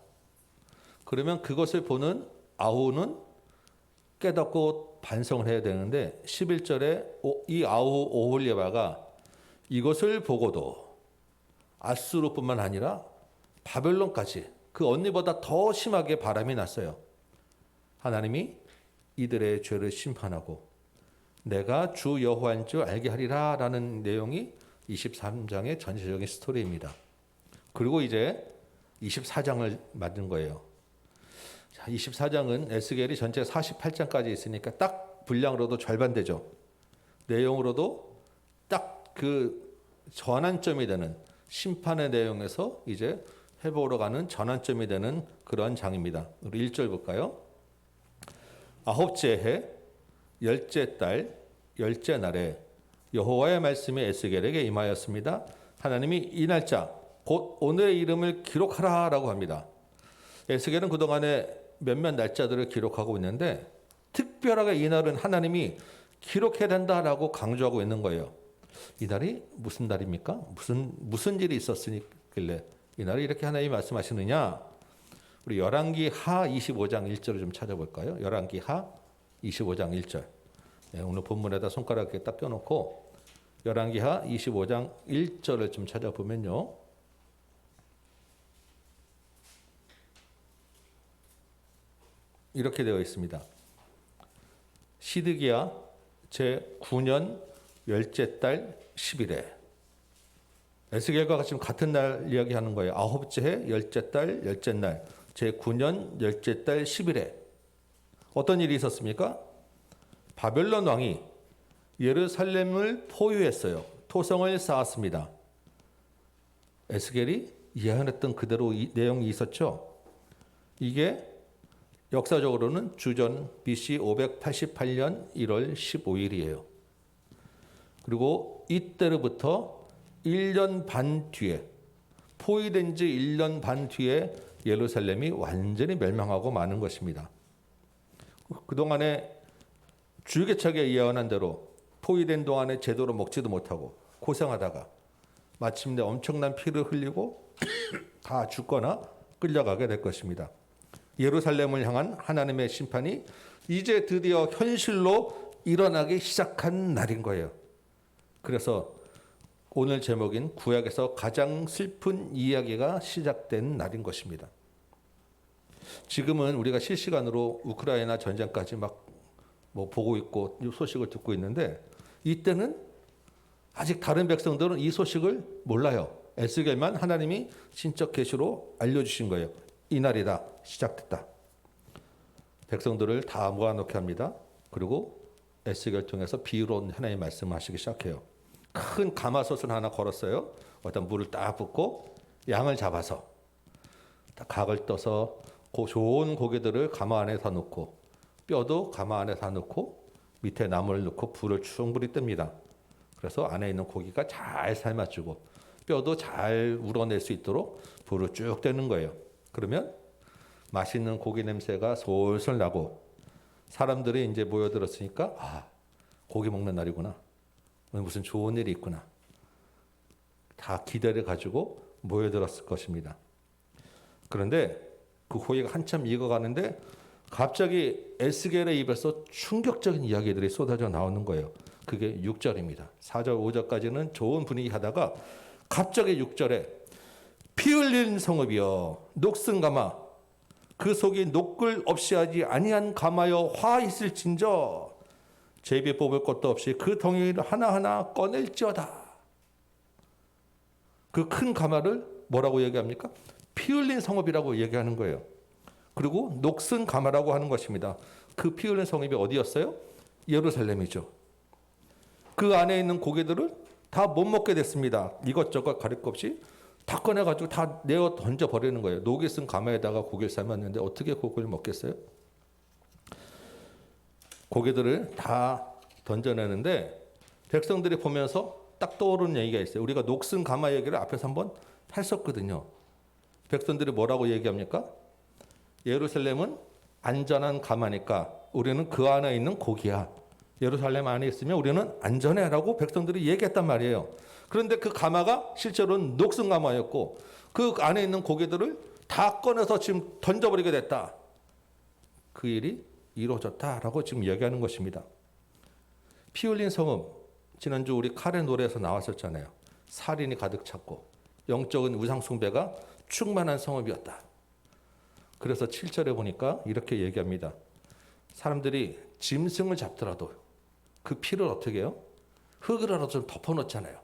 그러면 그것을 보는 아후는 깨닫고 반성을 해야 되는데 11절에 이 아후 오홀리바가 이것을 보고도 아수르뿐만 아니라 바벨론까지 그 언니보다 더 심하게 바람이 났어요. 하나님이 이들의 죄를 심판하고 내가 주 여호와인 줄 알게 하리라 라는 내용이 23장의 전체적인 스토리입니다. 그리고 이제 24장을 만든 거예요. 자, 24장은 에스겔이 전체 48장까지 있으니까 딱 분량으로도 절반 되죠. 내용으로도 딱 그 전환점이 되는 심판의 내용에서 이제 회복으로 가는 전환점이 되는 그런 장입니다. 우리 1절 볼까요? 아홉째 해 열째 달 열째 날에 여호와의 말씀이 에스겔에게 임하였습니다. 하나님이 이 날짜 곧 오늘의 이름을 기록하라라고 합니다. 에스겔은 그동안에 몇몇 날짜들을 기록하고 있는데 특별하게 이 날은 하나님이 기록해야 된다라고 강조하고 있는 거예요. 이 날이 무슨 날입니까? 무슨 일이 있었으길래 이 날에 이렇게 하나님이 말씀하시느냐? 우리 열왕기 하 25장 1절을 좀 찾아볼까요? 열왕기 하 25장 1절. 네, 오늘 본문에다 손가락 이렇게 딱 껴놓고 열왕기 하 25장 1절을 좀 찾아보면요. 이렇게 되어 있습니다. 시드기야 제9년 열째 달 10일에 에스겔과 지금 같은 날 이야기하는 거예요. 아홉째 해 열째 달 열째 날 제9년 열째 달 10일에 어떤 일이 있었습니까? 바벨론 왕이 예루살렘을 포위했어요. 토성을 쌓았습니다. 에스겔이 예언했던 그대로 이 내용이 있었죠. 이게 역사적으로는 주전 BC 588년 1월 15일이에요. 그리고 이때로부터 1년 반 뒤에 포위된 지 1년 반 뒤에 예루살렘이 완전히 멸망하고 마는 것입니다. 그동안에 줄기차게 예언한 대로 포위된 동안에 제대로 먹지도 못하고 고생하다가 마침내 엄청난 피를 흘리고 다 죽거나 끌려가게 될 것입니다. 예루살렘을 향한 하나님의 심판이 이제 드디어 현실로 일어나기 시작한 날인 거예요. 그래서 오늘 제목인 구약에서 가장 슬픈 이야기가 시작된 날인 것입니다. 지금은 우리가 실시간으로 우크라이나 전쟁까지 막 보고 있고 소식을 듣고 있는데 이때는 아직 다른 백성들은 이 소식을 몰라요. 에스겔만 하나님이 신적 계시로 알려주신 거예요. 이 날이다. 시작됐다. 백성들을 다 모아놓게 합니다. 그리고 에스겔 통해서 비유로 하나님 말씀하시기 시작해요. 큰 가마솥을 하나 걸었어요. 어떤 물을 딱 붓고 양을 잡아서 각을 떠서 좋은 고기들을 가마 안에 다 넣고 뼈도 가마 안에 다 넣고 밑에 나무를 넣고 불을 충분히 뜹니다. 그래서 안에 있는 고기가 잘 삶아지고 뼈도 잘 우러낼 수 있도록 불을 쭉 떼는 거예요. 그러면 맛있는 고기 냄새가 솔솔 나고 사람들이 이제 모여들었으니까 아, 고기 먹는 날이구나. 오늘 무슨 좋은 일이 있구나. 다 기대를 가지고 모여들었을 것입니다. 그런데 그 고기가 한참 익어가는데 갑자기 에스겔의 입에서 충격적인 이야기들이 쏟아져 나오는 거예요. 그게 6절입니다. 4절, 5절까지는 좋은 분위기 하다가 갑자기 6절에 피 흘린 성읍이여 녹슨 가마 그 속이 녹글 없이 하지 아니한 가마여 화 있을진저 제비 뽑을 것도 없이 그 덩이를 하나하나 꺼낼지어다. 그 큰 가마를 뭐라고 얘기합니까? 피 흘린 성읍이라고 얘기하는 거예요. 그리고 녹슨 가마라고 하는 것입니다. 그 피 흘린 성읍이 어디였어요? 예루살렘이죠. 그 안에 있는 고기들을 다 못 먹게 됐습니다. 이것저것 가릴 것 없이 다 꺼내가지고 다 내어 던져버리는 거예요. 녹이 쓴 가마에다가 고기를 삶았는데 어떻게 고기를 먹겠어요? 고기들을 다 던져내는데 백성들이 보면서 딱 떠오르는 얘기가 있어요. 우리가 녹슨 가마 얘기를 앞에서 한번 했었거든요. 백성들이 뭐라고 얘기합니까? 예루살렘은 안전한 가마니까 우리는 그 안에 있는 고기야. 예루살렘 안에 있으면 우리는 안전해라고 백성들이 얘기했단 말이에요. 그런데 그 가마가 실제로는 녹슨 가마였고 그 안에 있는 고기들을 다 꺼내서 지금 던져버리게 됐다. 그 일이 이루어졌다라고 지금 얘기하는 것입니다. 피 흘린 성읍, 지난주 우리 칼의 노래에서 나왔었잖아요. 살인이 가득 찼고 영적인 우상 숭배가 충만한 성읍이었다. 그래서 7절에 보니까 이렇게 얘기합니다. 사람들이 짐승을 잡더라도 그 피를 어떻게 해요? 흙으로라도 좀 덮어놓잖아요.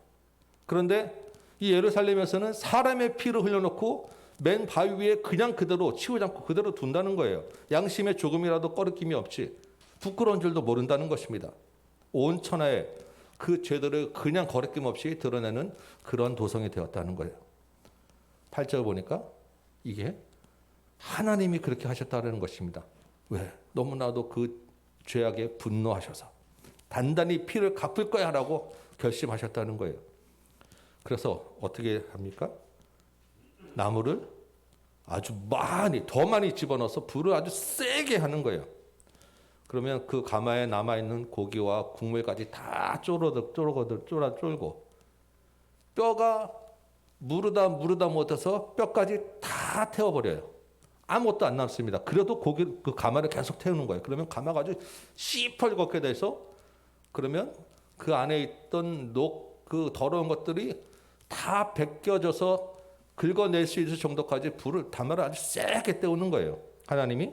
그런데 이 예루살렘에서는 사람의 피를 흘려놓고 맨 바위 위에 그냥 그대로 치우지 않고 그대로 둔다는 거예요. 양심에 조금이라도 꺼리낌이 없지 부끄러운 줄도 모른다는 것입니다. 온 천하에 그 죄들을 그냥 거리낌 없이 드러내는 그런 도성이 되었다는 거예요. 8절 보니까 이게 하나님이 그렇게 하셨다는 것입니다. 왜? 너무나도 그 죄악에 분노하셔서 단단히 피를 갚을 거야 라고 결심하셨다는 거예요. 그래서 어떻게 합니까? 나무를 아주 더 많이 집어넣어서 불을 아주 세게 하는 거예요. 그러면 그 가마에 남아있는 고기와 국물까지 다 쫄고 뼈가 무르다 못해서 뼈까지 다 태워버려요. 아무것도 안 남습니다. 그래도 그 가마를 계속 태우는 거예요. 그러면 가마가 아주 시뻘겋게 돼서 그러면 그 안에 있던 그 더러운 것들이 다 벗겨져서 긁어낼 수 있을 정도까지 가마를 아주 세게 때우는 거예요. 하나님이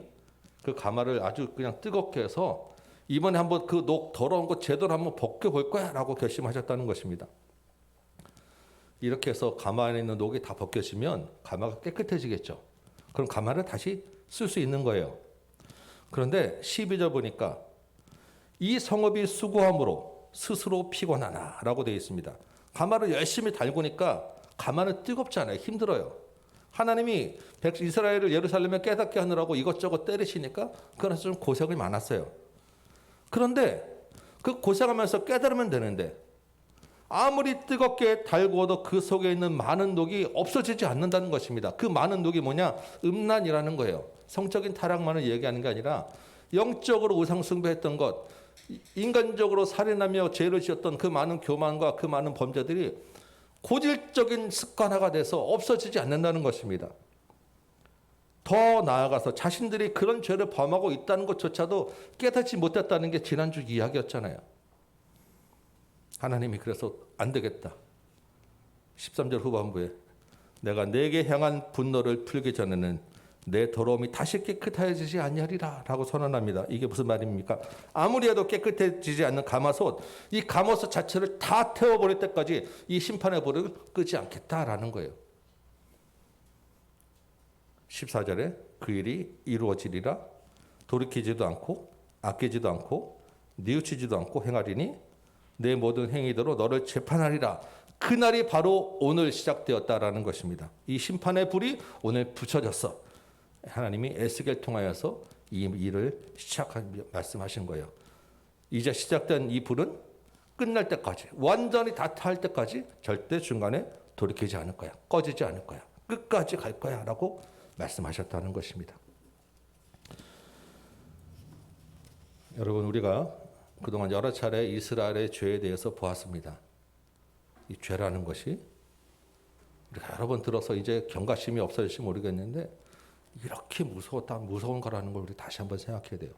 그 가마를 아주 그냥 뜨겁게 해서 이번에 한번 그 더러운 거 제대로 한번 벗겨볼 거야 라고 결심하셨다는 것입니다. 이렇게 해서 가마 안에 있는 녹이 다 벗겨지면 가마가 깨끗해지겠죠. 그럼 가마를 다시 쓸 수 있는 거예요. 그런데 12절 보니까 이 성읍이 수고함으로 스스로 피곤하나 라고 되어 있습니다. 가마를 열심히 달구니까 가마는 뜨겁지 않아요. 힘들어요. 하나님이 이스라엘을 예루살렘에 깨닫게 하느라고 이것저것 때리시니까 그래서 좀 고생이 많았어요. 그런데 그 고생하면서 깨달으면 되는데 아무리 뜨겁게 달구어도 그 속에 있는 많은 녹이 없어지지 않는다는 것입니다. 그 많은 녹이 뭐냐? 음란이라는 거예요. 성적인 타락만을 얘기하는 게 아니라 영적으로 우상 숭배했던 것, 인간적으로 살인하며 죄를 지었던 그 많은 교만과 그 많은 범죄들이 고질적인 습관화가 돼서 없어지지 않는다는 것입니다. 더 나아가서 자신들이 그런 죄를 범하고 있다는 것조차도 깨닫지 못했다는 게 지난주 이야기였잖아요. 하나님이 그래서 안 되겠다. 13절 후반부에 내가 내게 향한 분노를 풀기 전에는 내 더러움이 다시 깨끗해지지 않으리라 라고 선언합니다. 이게 무슨 말입니까? 아무리 해도 깨끗해지지 않는 가마솥, 이 가마솥 자체를 다 태워버릴 때까지 이 심판의 불을 끄지 않겠다라는 거예요. 14절에 그 일이 이루어지리라 돌이키지도 않고 아끼지도 않고 뉘우치지도 않고 행하리니 내 모든 행위대로 너를 재판하리라. 그날이 바로 오늘 시작되었다라는 것입니다. 이 심판의 불이 오늘 붙여졌어. 하나님이 에스겔 통하여서 이 일을 말씀하신 거예요. 이제 시작된 이 불은 끝날 때까지 완전히 다 탈 때까지 절대 중간에 돌이키지 않을 거야. 꺼지지 않을 거야. 끝까지 갈 거야 라고 말씀하셨다는 것입니다. 여러분 우리가 그동안 여러 차례 이스라엘의 죄에 대해서 보았습니다. 이 죄라는 것이 우리가 여러 번 들어서 이제 경각심이 없어질지 모르겠는데 이렇게 무서운 거라는 걸 우리 다시 한번 생각해야 돼요.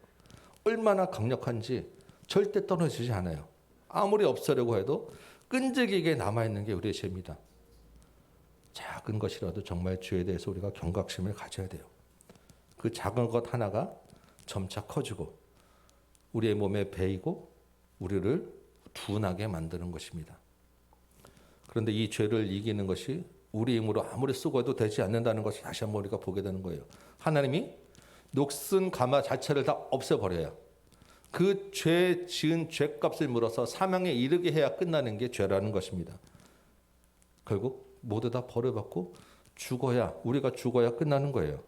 얼마나 강력한지 절대 떨어지지 않아요. 아무리 없애려고 해도 끈질기게 남아있는 게 우리의 죄입니다. 작은 것이라도 정말 죄에 대해서 우리가 경각심을 가져야 돼요. 그 작은 것 하나가 점차 커지고 우리의 몸에 배이고 우리를 둔하게 만드는 것입니다. 그런데 이 죄를 이기는 것이 우리 힘으로 아무리 쓰고도 되지 않는다는 것을 다시 한번 우리가 보게 되는 거예요. 하나님이 녹슨 가마 자체를 다 없애버려요. 그 죄 지은 죄값을 물어서 사망에 이르게 해야 끝나는 게 죄라는 것입니다. 결국 모두 다 벌을 받고 우리가 죽어야 끝나는 거예요.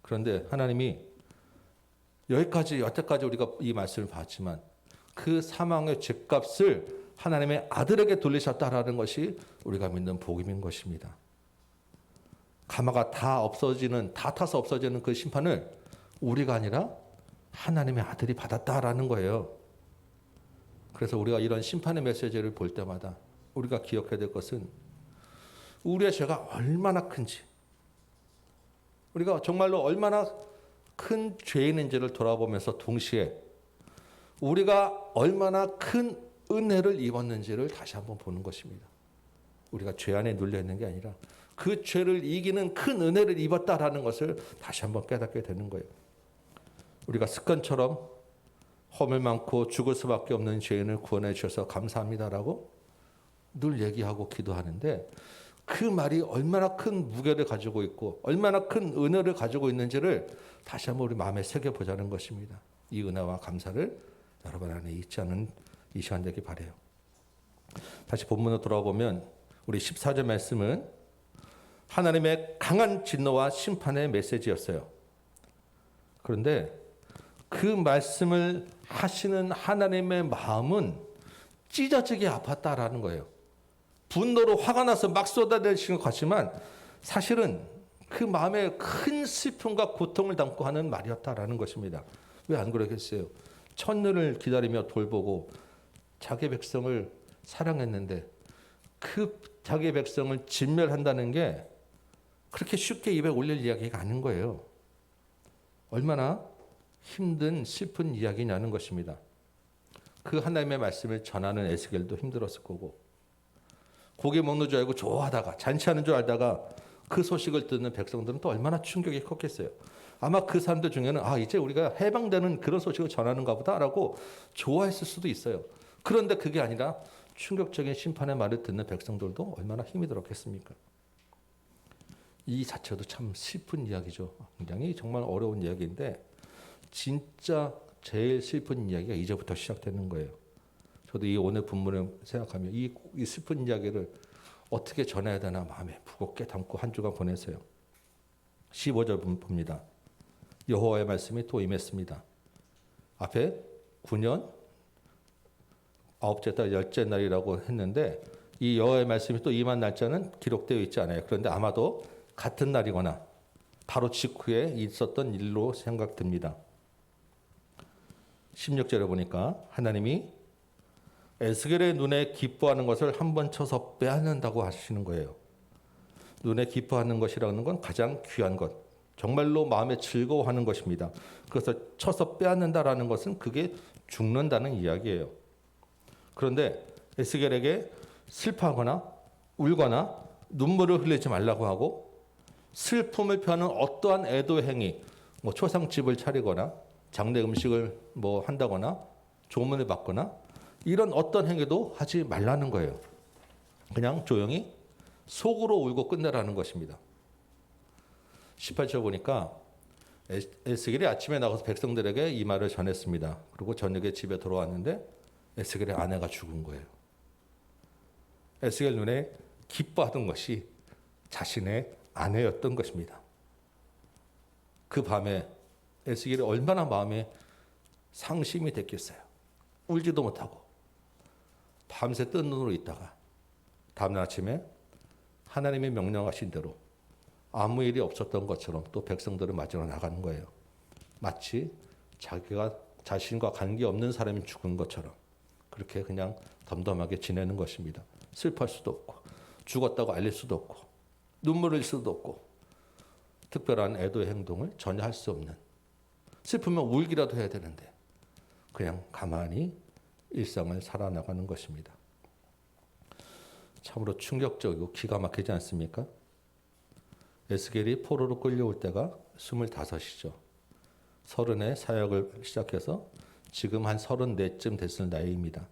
그런데 하나님이 여태까지 우리가 이 말씀을 봤지만 그 사망의 죄값을 하나님의 아들에게 돌리셨다라는 것이 우리가 믿는 복음인 것입니다. 가마가 다 타서 없어지는 그 심판을 우리가 아니라 하나님의 아들이 받았다라는 거예요. 그래서 우리가 이런 심판의 메시지를 볼 때마다 우리가 기억해야 될 것은 우리의 죄가 얼마나 큰지, 우리가 정말로 얼마나 큰 죄인인지를 돌아보면서 동시에 우리가 얼마나 큰 은혜를 입었는지를 다시 한번 보는 것입니다. 우리가 죄 안에 눌려 있는 게 아니라 그 죄를 이기는 큰 은혜를 입었다라는 것을 다시 한번 깨닫게 되는 거예요. 우리가 습관처럼 허물 많고 죽을 수밖에 없는 죄인을 구원해 주셔서 감사합니다라고 늘 얘기하고 기도하는데 그 말이 얼마나 큰 무게를 가지고 있고 얼마나 큰 은혜를 가지고 있는지를 다시 한번 우리 마음에 새겨보자는 것입니다. 이 은혜와 감사를 여러분 안에 잊지 않은 이 시간 되길 바라요. 다시 본문으로 돌아보면 우리 14절 말씀은 하나님의 강한 진노와 심판의 메시지였어요. 그런데 그 말씀을 하시는 하나님의 마음은 찢어지게 아팠다라는 거예요. 분노로 화가 나서 막 쏟아내시는 것 같지만 사실은 그 마음에 큰 슬픔과 고통을 담고 하는 말이었다라는 것입니다. 왜 안 그러겠어요? 천년을 기다리며 돌보고 자기 백성을 사랑했는데 그 자기 백성을 진멸한다는 게 그렇게 쉽게 입에 올릴 이야기가 아닌 거예요. 얼마나 힘든 슬픈 이야기냐는 것입니다. 그 하나님의 말씀을 전하는 에스겔도 힘들었을 거고 고기 먹는 줄 알고 좋아하다가 잔치하는 줄 알다가 그 소식을 듣는 백성들은 또 얼마나 충격이 컸겠어요. 아마 그 사람들 중에는 이제 우리가 해방되는 그런 소식을 전하는가 보다라고 좋아했을 수도 있어요. 그런데 그게 아니라 충격적인 심판의 말을 듣는 백성들도 얼마나 힘이 들었겠습니까? 이 자체도 참 슬픈 이야기죠. 굉장히 정말 어려운 이야기인데 진짜 제일 슬픈 이야기가 이제부터 시작되는 거예요. 저도 이 오늘 본문을 생각하며 이 슬픈 이야기를 어떻게 전해야 되나 마음에 무겁게 담고 한 주간 보냈어요. 15절 봅니다. 여호와의 말씀이 또 임했습니다. 앞에 9년 9째 달 10째 날이라고 했는데 이 여호와의 말씀이 또 임한 날짜는 기록되어 있지 않아요. 그런데 아마도 같은 날이거나 바로 직후에 있었던 일로 생각됩니다. 16절에 보니까 하나님이 에스겔의 눈에 기뻐하는 것을 한 번 쳐서 빼앗는다고 하시는 거예요. 눈에 기뻐하는 것이라는 건 가장 귀한 것, 정말로 마음에 즐거워하는 것입니다. 그래서 쳐서 빼앗는다라는 것은 그게 죽는다는 이야기예요. 그런데 에스겔에게 슬퍼하거나 울거나 눈물을 흘리지 말라고 하고 슬픔을 표하는 어떠한 애도 행위, 초상집을 차리거나 장례 음식을 한다거나 조문을 받거나 이런 어떤 행위도 하지 말라는 거예요. 그냥 조용히 속으로 울고 끝내라는 것입니다. 18절 보니까 에스겔이 아침에 나가서 백성들에게 이 말을 전했습니다. 그리고 저녁에 집에 돌아왔는데 에스겔의 아내가 죽은 거예요. 에스겔 눈에 기뻐하던 것이 자신의 아내였던 것입니다. 그 밤에 에스겔이 얼마나 마음에 상심이 됐겠어요. 울지도 못하고 밤새 뜬 눈으로 있다가 다음날 아침에 하나님이 명령하신 대로 아무 일이 없었던 것처럼 또 백성들을 맞으러 나가는 거예요. 마치 자기가 자신과 관계없는 사람이 죽은 것처럼 그렇게 그냥 덤덤하게 지내는 것입니다. 슬퍼할 수도 없고 죽었다고 알릴 수도 없고 눈물을 흘릴 수도 없고 특별한 애도의 행동을 전혀 할 수 없는, 슬프면 울기라도 해야 되는데 그냥 가만히 일상을 살아나가는 것입니다. 참으로 충격적이고 기가 막히지 않습니까? 에스겔이 포로로 끌려올 때가 25이죠. 30에 사역을 시작해서 지금 한 34쯤 됐을 나이입니다.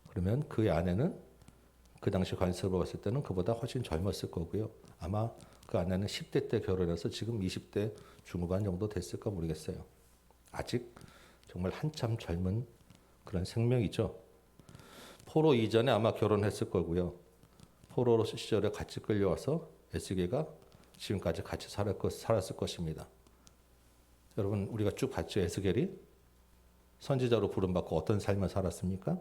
그러면 그의 아내는 그 당시 관습을 봤을 때는 그보다 훨씬 젊었을 거고요. 아마 그 아내는 10대 때 결혼해서 지금 20대 중후반 정도 됐을까 모르겠어요. 아직 정말 한참 젊은 그런 생명이죠. 포로 이전에 아마 결혼했을 거고요. 포로 시절에 같이 끌려와서 에스겔과 지금까지 같이 살았을 것입니다. 여러분, 우리가 쭉 봤죠. 에스겔이 선지자로 부름받고 어떤 삶을 살았습니까?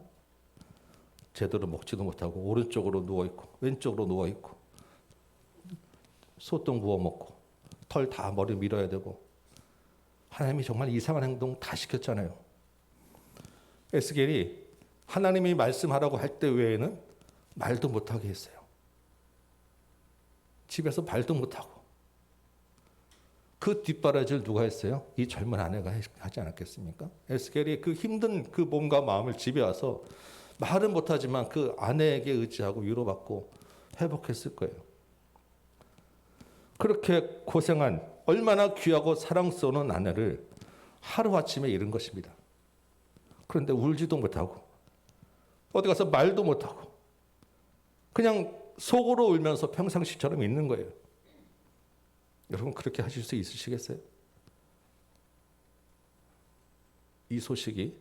제대로 먹지도 못하고 오른쪽으로 누워있고 왼쪽으로 누워있고 소똥 구워 먹고 털 다 머리 밀어야 되고 하나님이 정말 이상한 행동 다 시켰잖아요. 에스겔이 하나님이 말씀하라고 할 때 외에는 말도 못하게 했어요. 집에서 말도 못하고. 그 뒷바라지를 누가 했어요? 이 젊은 아내가 하지 않았겠습니까? 에스겔이 그 힘든 그 몸과 마음을 집에 와서 말은 못하지만 그 아내에게 의지하고 위로받고 회복했을 거예요. 그렇게 고생한 얼마나 귀하고 사랑스러운 아내를 하루아침에 잃은 것입니다. 그런데 울지도 못하고 어디 가서 말도 못하고 그냥 속으로 울면서 평상시처럼 있는 거예요. 여러분 그렇게 하실 수 있으시겠어요? 이 소식이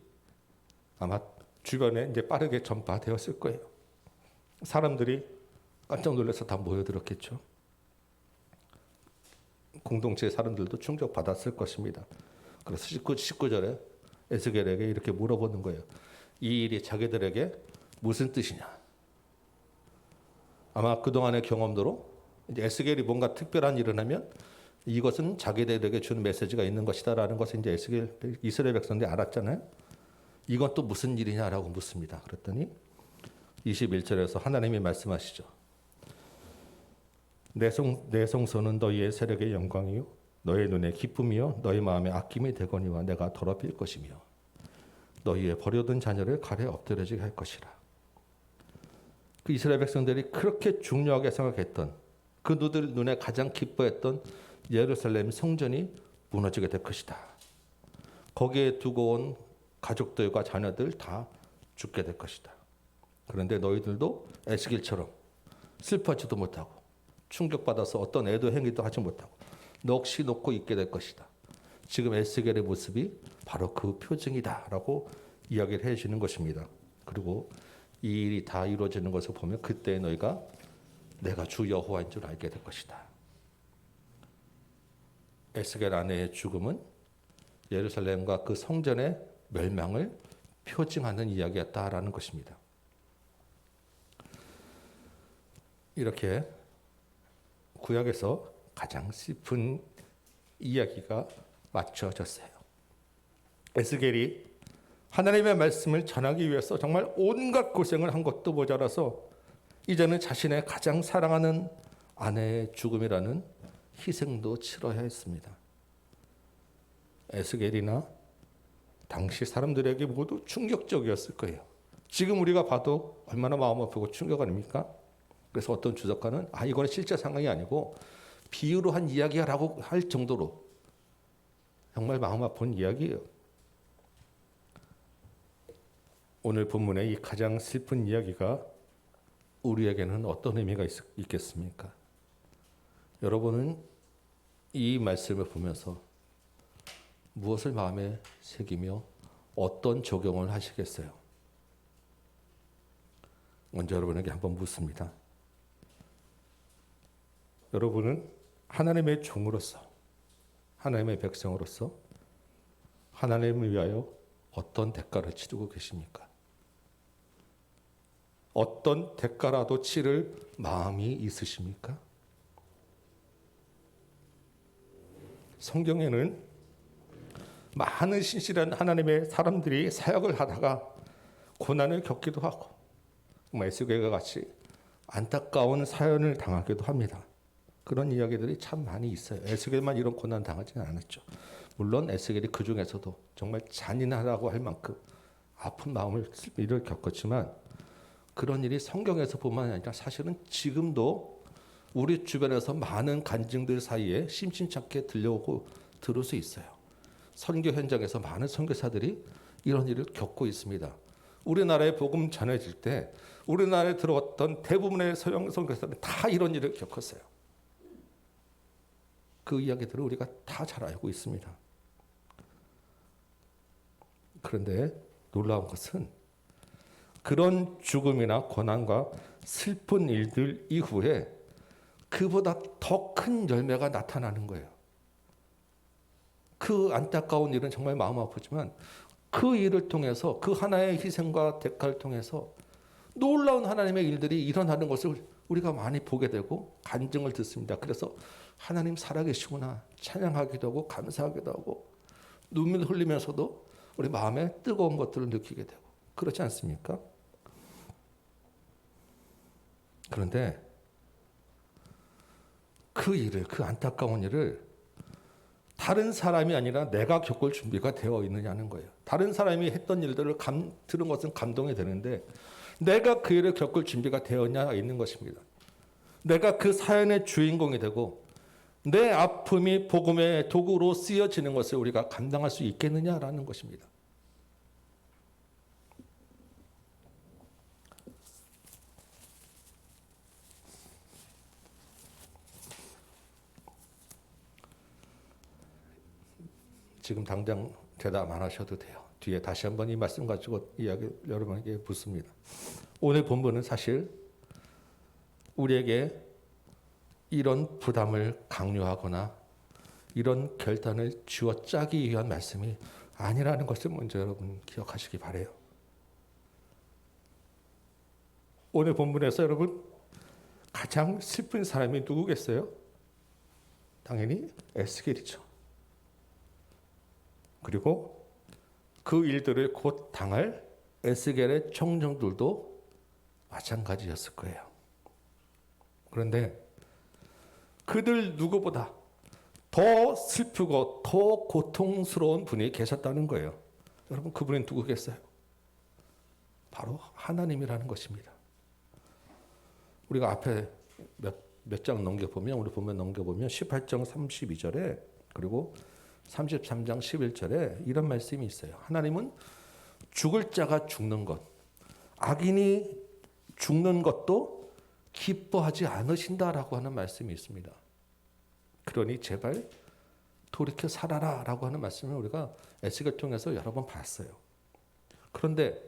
아마 주변에 이제 빠르게 전파되었을 거예요. 사람들이 깜짝 놀라서 다 모여들었겠죠. 공동체 사람들도 충격받았을 것입니다. 그래서 19절에 에스겔에게 이렇게 물어보는 거예요. 이 일이 자기들에게 무슨 뜻이냐? 아마 그동안의 경험대로 이제 에스겔이 뭔가 특별한 일을 하면 이것은 자기들에게 준 메시지가 있는 것이다라는 것을 이제 이스라엘 백성들이 알았잖아요. 이건 또 무슨 일이냐라고 묻습니다. 그랬더니 21절에서 하나님이 말씀하시죠. 내 성소는 너희의 세력의 영광이요 너희 눈의 기쁨이요 너희 마음의 아낌이 되거니와 내가 더럽힐 것이며 너희의 버려둔 자녀를 칼에 엎드려지게 할 것이라. 그 이스라엘 백성들이 그렇게 중요하게 생각했던 그들들 눈에 가장 기뻐했던 예루살렘 성전이 무너지게 될 것이다. 거기에 두고 온 가족들과 자녀들 다 죽게 될 것이다. 그런데 너희들도 에스겔처럼 슬퍼하지도 못하고 충격받아서 어떤 애도 행위도 하지 못하고 넋이 놓고 있게 될 것이다. 지금 에스겔의 모습이 바로 그 표징이다라고 이야기를 해주는 것입니다. 그리고 이 일이 다 이루어지는 것을 보면 그때 너희가 내가 주 여호와인 줄 알게 될 것이다. 에스겔 아내의 죽음은 예루살렘과 그 성전의 멸망을 표징하는 이야기였다라는 것입니다. 이렇게 구약에서 가장 슬픈 이야기가 맞춰졌어요. 에스겔이 하나님의 말씀을 전하기 위해서 정말 온갖 고생을 한 것도 모자라서 이제는 자신의 가장 사랑하는 아내의 죽음이라는 희생도 치러야 했습니다. 에스겔이나 당시 사람들에게 모두 충격적이었을 거예요. 지금 우리가 봐도 얼마나 마음 아프고 충격 아닙니까? 그래서 어떤 주석가는 이거는 실제 상황이 아니고 비유로 한 이야기라고 할 정도로 정말 마음 아픈 이야기예요. 오늘 본문의 이 가장 슬픈 이야기가 우리에게는 어떤 의미가 있겠습니까? 여러분은 이 말씀을 보면서 무엇을 마음에 새기며 어떤 적용을 하시겠어요? 먼저 여러분에게 한번 묻습니다. 여러분은 하나님의 종으로서, 하나님의 백성으로서 하나님을 위하여 어떤 대가를 치르고 계십니까? 어떤 대가라도 치를 마음이 있으십니까? 성경에는 많은 신실한 하나님의 사람들이 사역을 하다가 고난을 겪기도 하고 에스겔과 같이 안타까운 사연을 당하기도 합니다. 그런 이야기들이 참 많이 있어요. 에스겔만 이런 고난 당하지는 않았죠. 물론 에스겔이 그 중에서도 정말 잔인하다고 할 만큼 아픈 마음을 일을 겪었지만 그런 일이 성경에서 뿐만 아니라 사실은 지금도 우리 주변에서 많은 간증들 사이에 심심찮게 들려오고 들을 수 있어요. 선교 현장에서 많은 선교사들이 이런 일을 겪고 있습니다. 우리나라에 복음 전해질 때 우리나라에 들어왔던 대부분의 서양 선교사들은 다 이런 일을 겪었어요. 그 이야기들을 우리가 다 잘 알고 있습니다. 그런데 놀라운 것은 그런 죽음이나 고난과 슬픈 일들 이후에 그보다 더 큰 열매가 나타나는 거예요. 그 안타까운 일은 정말 마음 아프지만 그 일을 통해서 그 하나의 희생과 대가를 통해서 놀라운 하나님의 일들이 일어나는 것을 우리가 많이 보게 되고 간증을 듣습니다. 그래서 하나님 살아계시구나 찬양하기도 하고 감사하기도 하고 눈물 흘리면서도 우리 마음에 뜨거운 것들을 느끼게 되고 그렇지 않습니까? 그런데 그 일을, 그 안타까운 일을 다른 사람이 아니라 내가 겪을 준비가 되어 있느냐는 거예요. 다른 사람이 했던 일들을 들은 것은 감동이 되는데 내가 그 일을 겪을 준비가 되었냐 있는 것입니다. 내가 그 사연의 주인공이 되고 내 아픔이 복음의 도구로 쓰여지는 것을 우리가 감당할 수 있겠느냐라는 것입니다. 지금 당장 대답 안 하셔도 돼요. 뒤에 다시 한번 이 말씀 가지고 이야기 여러분에게 묻습니다. 오늘 본문은 사실 우리에게 이런 부담을 강요하거나 이런 결단을 쥐어짜기 위한 말씀이 아니라는 것을 먼저 여러분 기억하시기 바라요. 오늘 본문에서 여러분 가장 슬픈 사람이 누구겠어요? 당연히 에스겔이죠. 그리고 그 일들을 곧 당할 에스겔의 청중들도 마찬가지였을 거예요. 그런데 그들 누구보다 더 슬프고 더 고통스러운 분이 계셨다는 거예요. 여러분 그분이 누구겠어요? 바로 하나님이라는 것입니다. 우리가 앞에 몇 장 넘겨보면 우리 보면 넘겨보면 18장 32절에 그리고 33장 11절에 이런 말씀이 있어요. 하나님은 죽을 자가 죽는 것, 악인이 죽는 것도 기뻐하지 않으신다라고 하는 말씀이 있습니다. 그러니 제발 돌이켜 살아라라고 하는 말씀을 우리가 에스겔 통해서 여러 번 봤어요. 그런데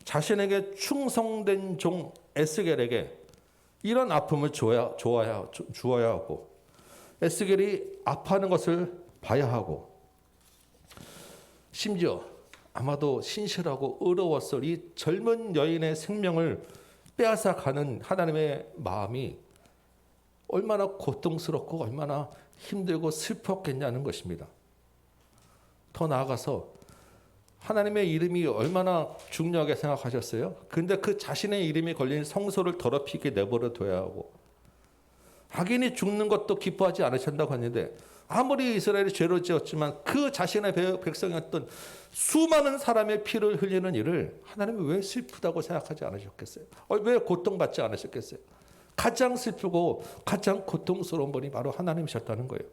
자신에게 충성된 종 에스겔에게 이런 아픔을 주어야 하고 에스겔이 아파하는 것을 봐야 하고 심지어 아마도 신실하고 의로웠을 이 젊은 여인의 생명을 빼앗아가는 하나님의 마음이 얼마나 고통스럽고 얼마나 힘들고 슬펐겠냐는 것입니다. 더 나아가서 하나님의 이름이 얼마나 중요하게 생각하셨어요? 근데 그 자신의 이름이 걸린 성소를 더럽히게 내버려 둬야 하고 악인이 죽는 것도 기뻐하지 않으신다고 했는데 아무리 이스라엘이 죄를 지었지만 그 자신의 백성이었던 수많은 사람의 피를 흘리는 일을 하나님이 왜 슬프다고 생각하지 않으셨겠어요? 왜 고통받지 않으셨겠어요? 가장 슬프고 가장 고통스러운 분이 바로 하나님이셨다는 거예요.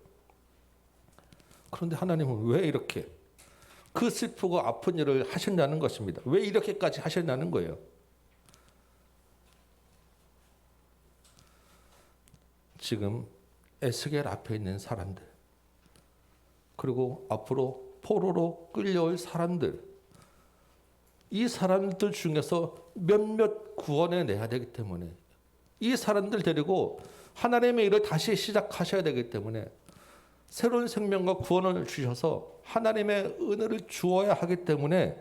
그런데 하나님은 왜 이렇게 그 슬프고 아픈 일을 하셨냐는 것입니다. 왜 이렇게까지 하셨냐는 거예요. 지금 에스겔 앞에 있는 사람들 그리고 앞으로 포로로 끌려올 사람들 이 사람들 중에서 몇몇 구원해내야 되기 때문에 이 사람들 데리고 하나님의 일을 다시 시작하셔야 되기 때문에 새로운 생명과 구원을 주셔서 하나님의 은혜를 주어야 하기 때문에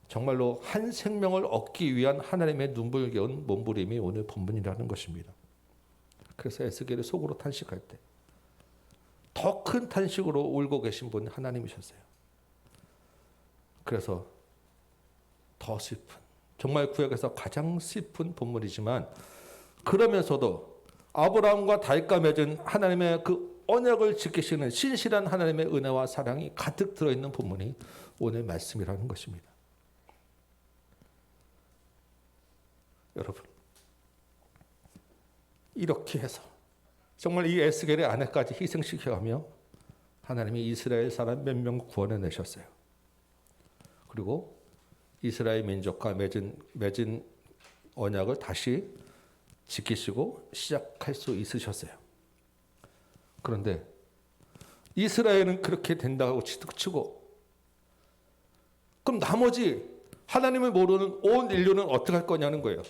정말로 한 생명을 얻기 위한 하나님의 눈물겨운 몸부림이 오늘 본문이라는 것입니다. 그래서 에스겔이 속으로 탄식할 때 더 큰 탄식으로 울고 계신 분이 하나님이셨어요. 그래서 더 슬픈 정말 구약에서 가장 슬픈 본문이지만 그러면서도 아브라함과 다윗과 맺은 하나님의 그 언약을 지키시는 신실한 하나님의 은혜와 사랑이 가득 들어있는 본문이 오늘 말씀이라는 것입니다. 여러분 이렇게 해서 정말 이 에스겔의 아내까지 희생시켜가며 하나님이 이스라엘 사람 몇 명 구원해내셨어요. 그리고 이스라엘 민족과 맺은 언약을 다시 지키시고 시작할 수 있으셨어요. 그런데 이스라엘은 그렇게 된다고 치고 그럼 나머지 하나님을 모르는 온 인류는 어떻게 할 거냐는 거예요.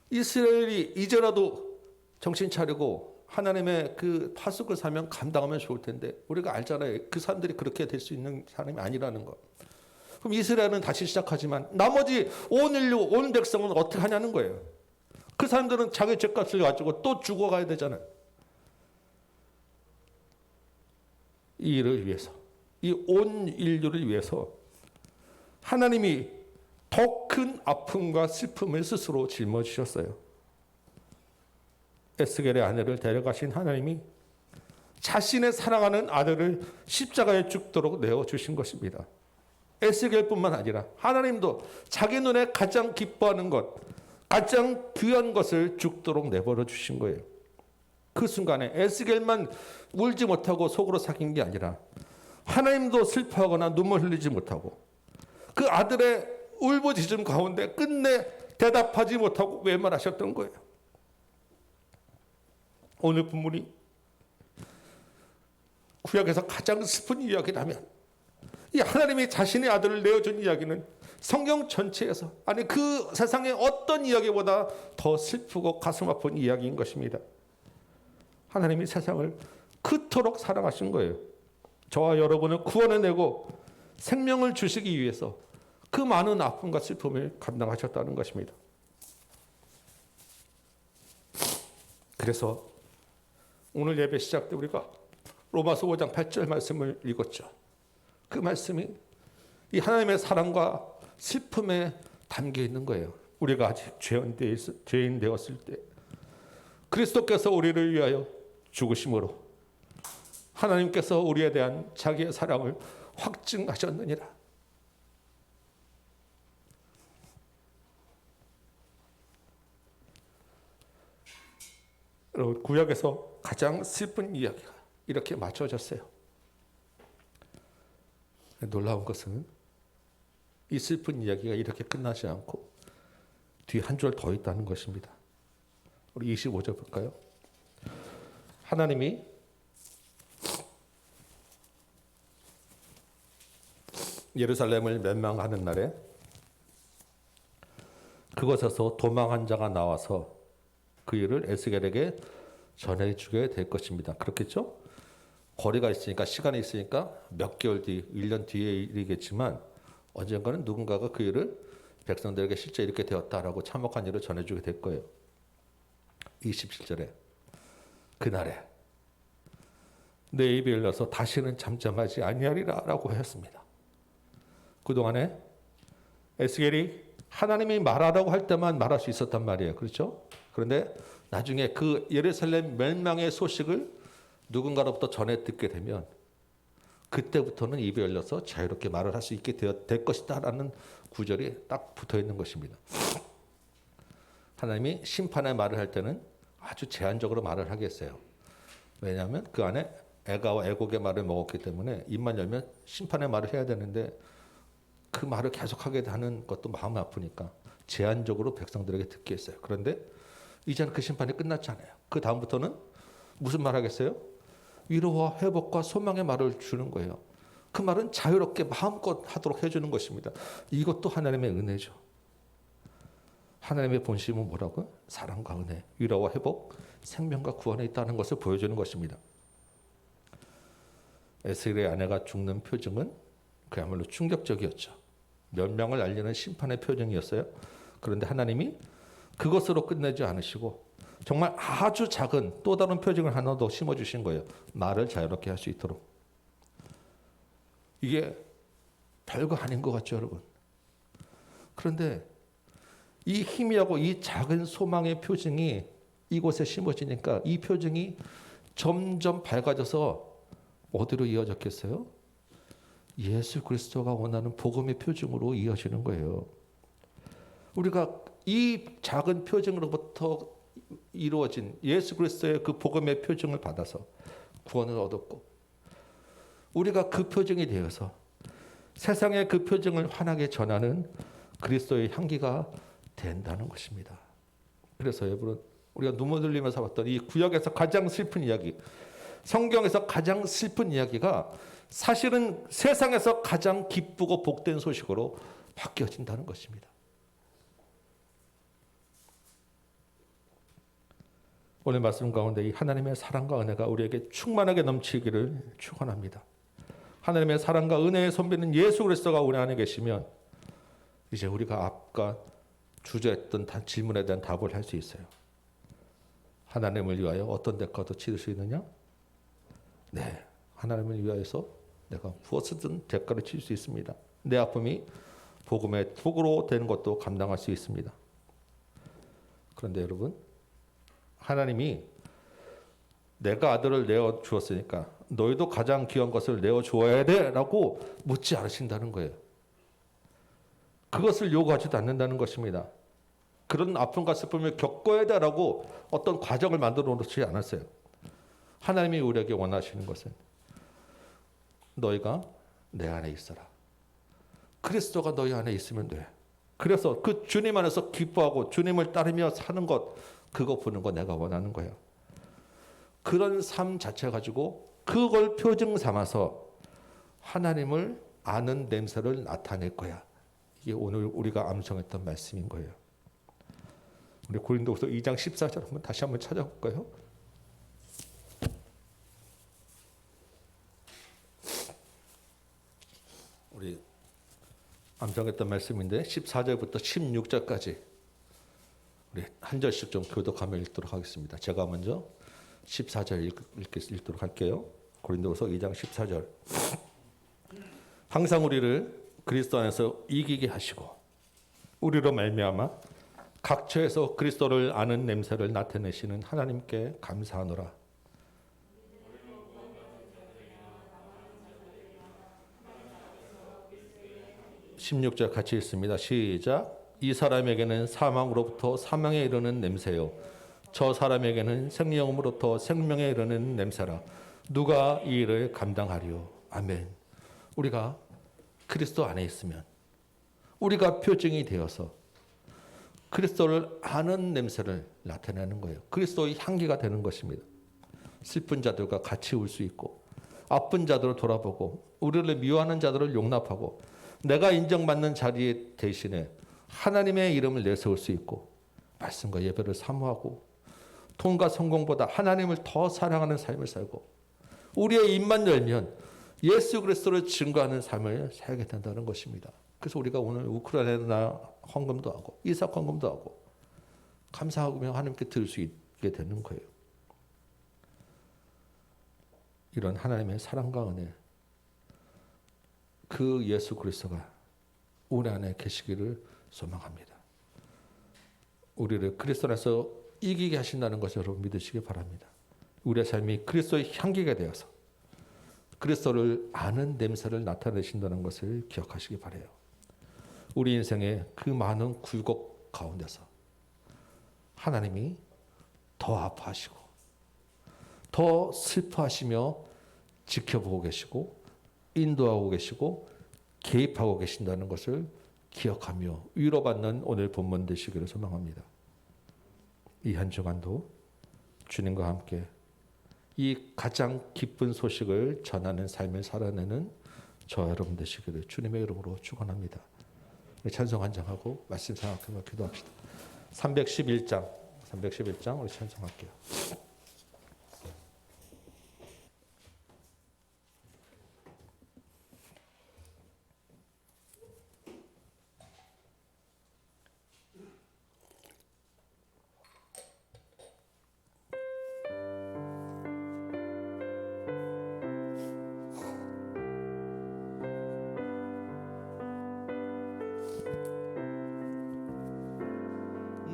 이스라엘이 이제라도 정신 차리고 하나님의 그 파수꾼 사명 감당하면 좋을 텐데 우리가 알잖아요. 그 사람들이 그렇게 될 수 있는 사람이 아니라는 거. 그럼 이스라엘은 다시 시작하지만 나머지 온 인류, 온 백성은 어떻게 하냐는 거예요. 그 사람들은 자기 죄값을 가지고 또 죽어가야 되잖아요. 이 일을 위해서, 이 온 인류를 위해서 하나님이 더 큰 아픔과 슬픔을 스스로 짊어지셨어요. 에스겔의 아내를 데려가신 하나님이 자신의 사랑하는 아들을 십자가에 죽도록 내어주신 것입니다. 에스겔뿐만 아니라 하나님도 자기 눈에 가장 기뻐하는 것, 가장 귀한 것을 죽도록 내버려 주신 거예요. 그 순간에 에스겔만 울지 못하고 속으로 삭힌 게 아니라 하나님도 슬퍼하거나 눈물 흘리지 못하고 그 아들의 울부짖음 가운데 끝내 대답하지 못하고 외면하셨던 거예요. 오늘 본문이 구약에서 가장 슬픈 이야기라면 이 하나님이 자신의 아들을 내어준 이야기는 성경 전체에서, 아니 그 세상의 어떤 이야기보다 더 슬프고 가슴 아픈 이야기인 것입니다. 하나님이 세상을 그토록 사랑하신 거예요. 저와 여러분을 구원해내고 생명을 주시기 위해서 그 많은 아픔과 슬픔을 감당하셨다는 것입니다. 그래서 오늘 예배 시작 때 우리가 로마서 5장 8절 말씀을 읽었죠. 그 말씀이 이 하나님의 사랑과 슬픔에 담겨 있는 거예요. 우리가 아직 죄인 되었을 때 그리스도께서 우리를 위하여 죽으심으로 하나님께서 우리에 대한 자기의 사랑을 확증하셨느니라. 여러분, 구약에서 가장 슬픈 이야기가 이렇게 맞춰졌어요. 놀라운 것은 이 슬픈 이야기가 이렇게 끝나지 않고 뒤에 한 줄 더 있다는 것입니다. 우리 25절 볼까요? 하나님이 예루살렘을 멸망하는 날에 그곳에서 도망한 자가 나와서 그 일을 에스겔에게 전해주게 될 것입니다. 그렇겠죠? 거리가 있으니까, 시간이 있으니까 몇 개월 뒤, 1년 뒤의 일이겠지만 언젠가는 누군가가 그 일을 백성들에게 실제 이렇게 되었다라고 참혹한 일을 전해주게 될 거예요. 27절에 그날에 내 입이 열려서 다시는 잠잠하지 아니하리라 라고 하였습니다. 그동안에 에스겔이 하나님이 말하라고 할 때만 말할 수 있었단 말이에요. 그렇죠? 그런데 나중에 그 예루살렘 멸망의 소식을 누군가로부터 전해 듣게 되면 그때부터는 입이 열려서 자유롭게 말을 할 수 있게 될 것이다 라는 구절이 딱 붙어 있는 것입니다. 하나님이 심판의 말을 할 때는 아주 제한적으로 말을 하겠어요. 왜냐하면 그 안에 애가와 애곡의 말을 먹었기 때문에 입만 열면 심판의 말을 해야 되는데 그 말을 계속하게 하는 것도 마음 아프니까 제한적으로 백성들에게 듣게 했어요. 그런데 이제는 그 심판이 끝났잖아요. 그 다음부터는 무슨 말 하겠어요? 위로와 회복과 소망의 말을 주는 거예요. 그 말은 자유롭게 마음껏 하도록 해주는 것입니다. 이것도 하나님의 은혜죠. 하나님의 본심은 뭐라고? 사랑과 은혜, 위로와 회복, 생명과 구원에 있다는 것을 보여주는 것입니다. 에스겔의 아내가 죽는 표징은 그야말로 충격적이었죠. 멸망을 알리는 심판의 표징이었어요. 그런데 하나님이 그것으로 끝내지 않으시고 정말 아주 작은 또 다른 표징을 하나 더 심어주신 거예요. 말을 자유롭게 할 수 있도록. 이게 별거 아닌 것 같죠, 여러분? 그런데 이 희미하고 이 작은 소망의 표징이 이곳에 심어지니까 이 표징이 점점 밝아져서 어디로 이어졌겠어요? 예수 그리스도가 원하는 복음의 표징으로 이어지는 거예요. 우리가 이 작은 표징으로부터 이루어진 예수 그리스도의 그 복음의 표징을 받아서 구원을 얻었고 우리가 그 표징이 되어서 세상에 그 표징을 환하게 전하는 그리스도의 향기가 된다는 것입니다. 그래서 여러분, 우리가 눈물 흘리면서 봤던 이 구약에서 가장 슬픈 이야기, 성경에서 가장 슬픈 이야기가 사실은 세상에서 가장 기쁘고 복된 소식으로 바뀌어진다는 것입니다. 오늘 말씀 가운데 이 하나님의 사랑과 은혜가 우리에게 충만하게 넘치기를 축원합니다. 하나님의 사랑과 은혜의 선비는 예수 그리스도가 우리 안에 계시면 이제 우리가 아까 주저했던 질문에 대한 답을 할 수 있어요. 하나님을 위하여 어떤 대가도 치를 수 있느냐? 네, 하나님을 위하여서 내가 무엇이든 대가를 치를 수 있습니다. 내 아픔이 복음의 도구로 되는 것도 감당할 수 있습니다. 그런데 여러분, 하나님이 내가 아들을 내어 주었으니까 너희도 가장 귀한 것을 내어 주어야 돼라고 묻지 않으신다는 거예요. 그것을 요구하지도 않는다는 것입니다. 그런 아픔과 슬픔을 겪어야 되라고 어떤 과정을 만들어 놓지 않았어요. 하나님이 우리에게 원하시는 것은 너희가 내 안에 있어라. 그리스도가 너희 안에 있으면 돼. 그래서 그 주님 안에서 기뻐하고 주님을 따르며 사는 것, 그거 보는 거 내가 원하는 거예요. 그런 삶 자체 가지고 그걸 표징 삼아서 하나님을 아는 냄새를 나타낼 거야. 이게 오늘 우리가 암송했던 말씀인 거예요. 우리 고린도후서 2장 14절 한번 다시 한번 찾아볼까요? 우리 암송했던 말씀인데 14절부터 16절까지 우리 한 절씩 좀 교독하며 읽도록 하겠습니다. 제가 먼저 14절 읽도록 할게요. 고린도후서 2장 14절. 항상 우리를 그리스도 안에서 이기게 하시고 우리로 말미암아 각처에서 그리스도를 아는 냄새를 나타내시는 하나님께 감사하노라. (16절) 같이 읽습니다. 시작. 이 사람에게는 사망으로부터 사망에 이르는 냄새요 저 사람에게는 생명으로부터 생명에 이르는 냄새라. 누가 이 일을 감당하리요. 아멘. 우리가 그리스도 안에 있으면 우리가 표징이 되어서 그리스도를 아는 냄새를 나타내는 거예요. 그리스도의 향기가 되는 것입니다. 슬픈 자들과 같이 울 수 있고 아픈 자들을 돌아보고 우리를 미워하는 자들을 용납하고 내가 인정받는 자리 대신에 하나님의 이름을 내세울 수 있고 말씀과 예배를 사모하고 돈과 성공보다 하나님을 더 사랑하는 삶을 살고 우리의 입만 열면 예수 그리스도를 증거하는 삶을 살게 된다는 것입니다. 그래서 우리가 오늘 우크라이나 헌금도 하고 이삭 헌금도 하고 감사하며 하나님께 드릴 수 있게 되는 거예요. 이런 하나님의 사랑과 은혜, 그 예수 그리스도가 우리 안에 계시기를 소망합니다. 우리를 그리스도 안에서 이기게 하신다는 것을 여러분 믿으시기 바랍니다. 우리의 삶이 그리스도의 향기가 되어서 그리스도를 아는 냄새를 나타내신다는 것을 기억하시기 바라요. 우리 인생의 그 많은 굴곡 가운데서 하나님이 더 아파하시고 더 슬퍼하시며 지켜보고 계시고 인도하고 계시고 개입하고 계신다는 것을 기억하며 위로받는 오늘 본문 되시기를 소망합니다. 이 한 주간도 주님과 함께 이 가장 기쁜 소식을 전하는 삶을 살아내는 저와 여러분 되시기를 주님의 이름으로 축원합니다. 찬송 한 장하고 말씀 생각하며 기도합시다. 311장 우리 찬송할게요.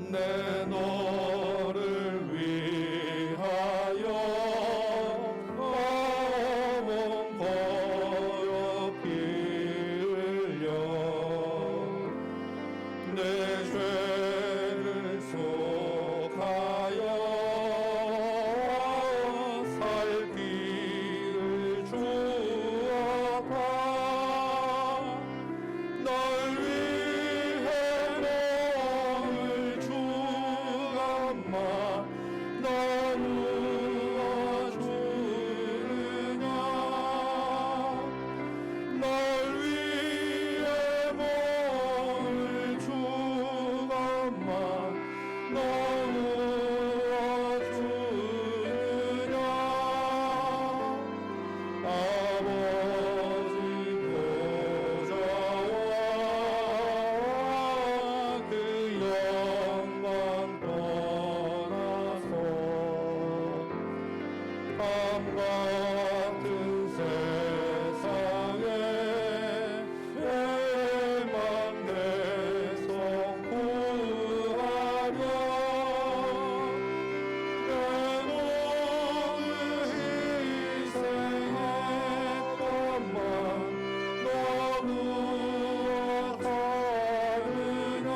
내 너를 위하여 마음은 거룩히 흘려 내 죄를 속하여 살 길을 주었다. 널 위해 너를 주감마 너무어 주느냐. 널 위해 너를 주감마 너무어 주느냐. 아버지 보좌와 그 영광 떠나서 밤 같은 세상에 애만 내서 구하려 내 몸을 희생했건만 너무어 가느냐.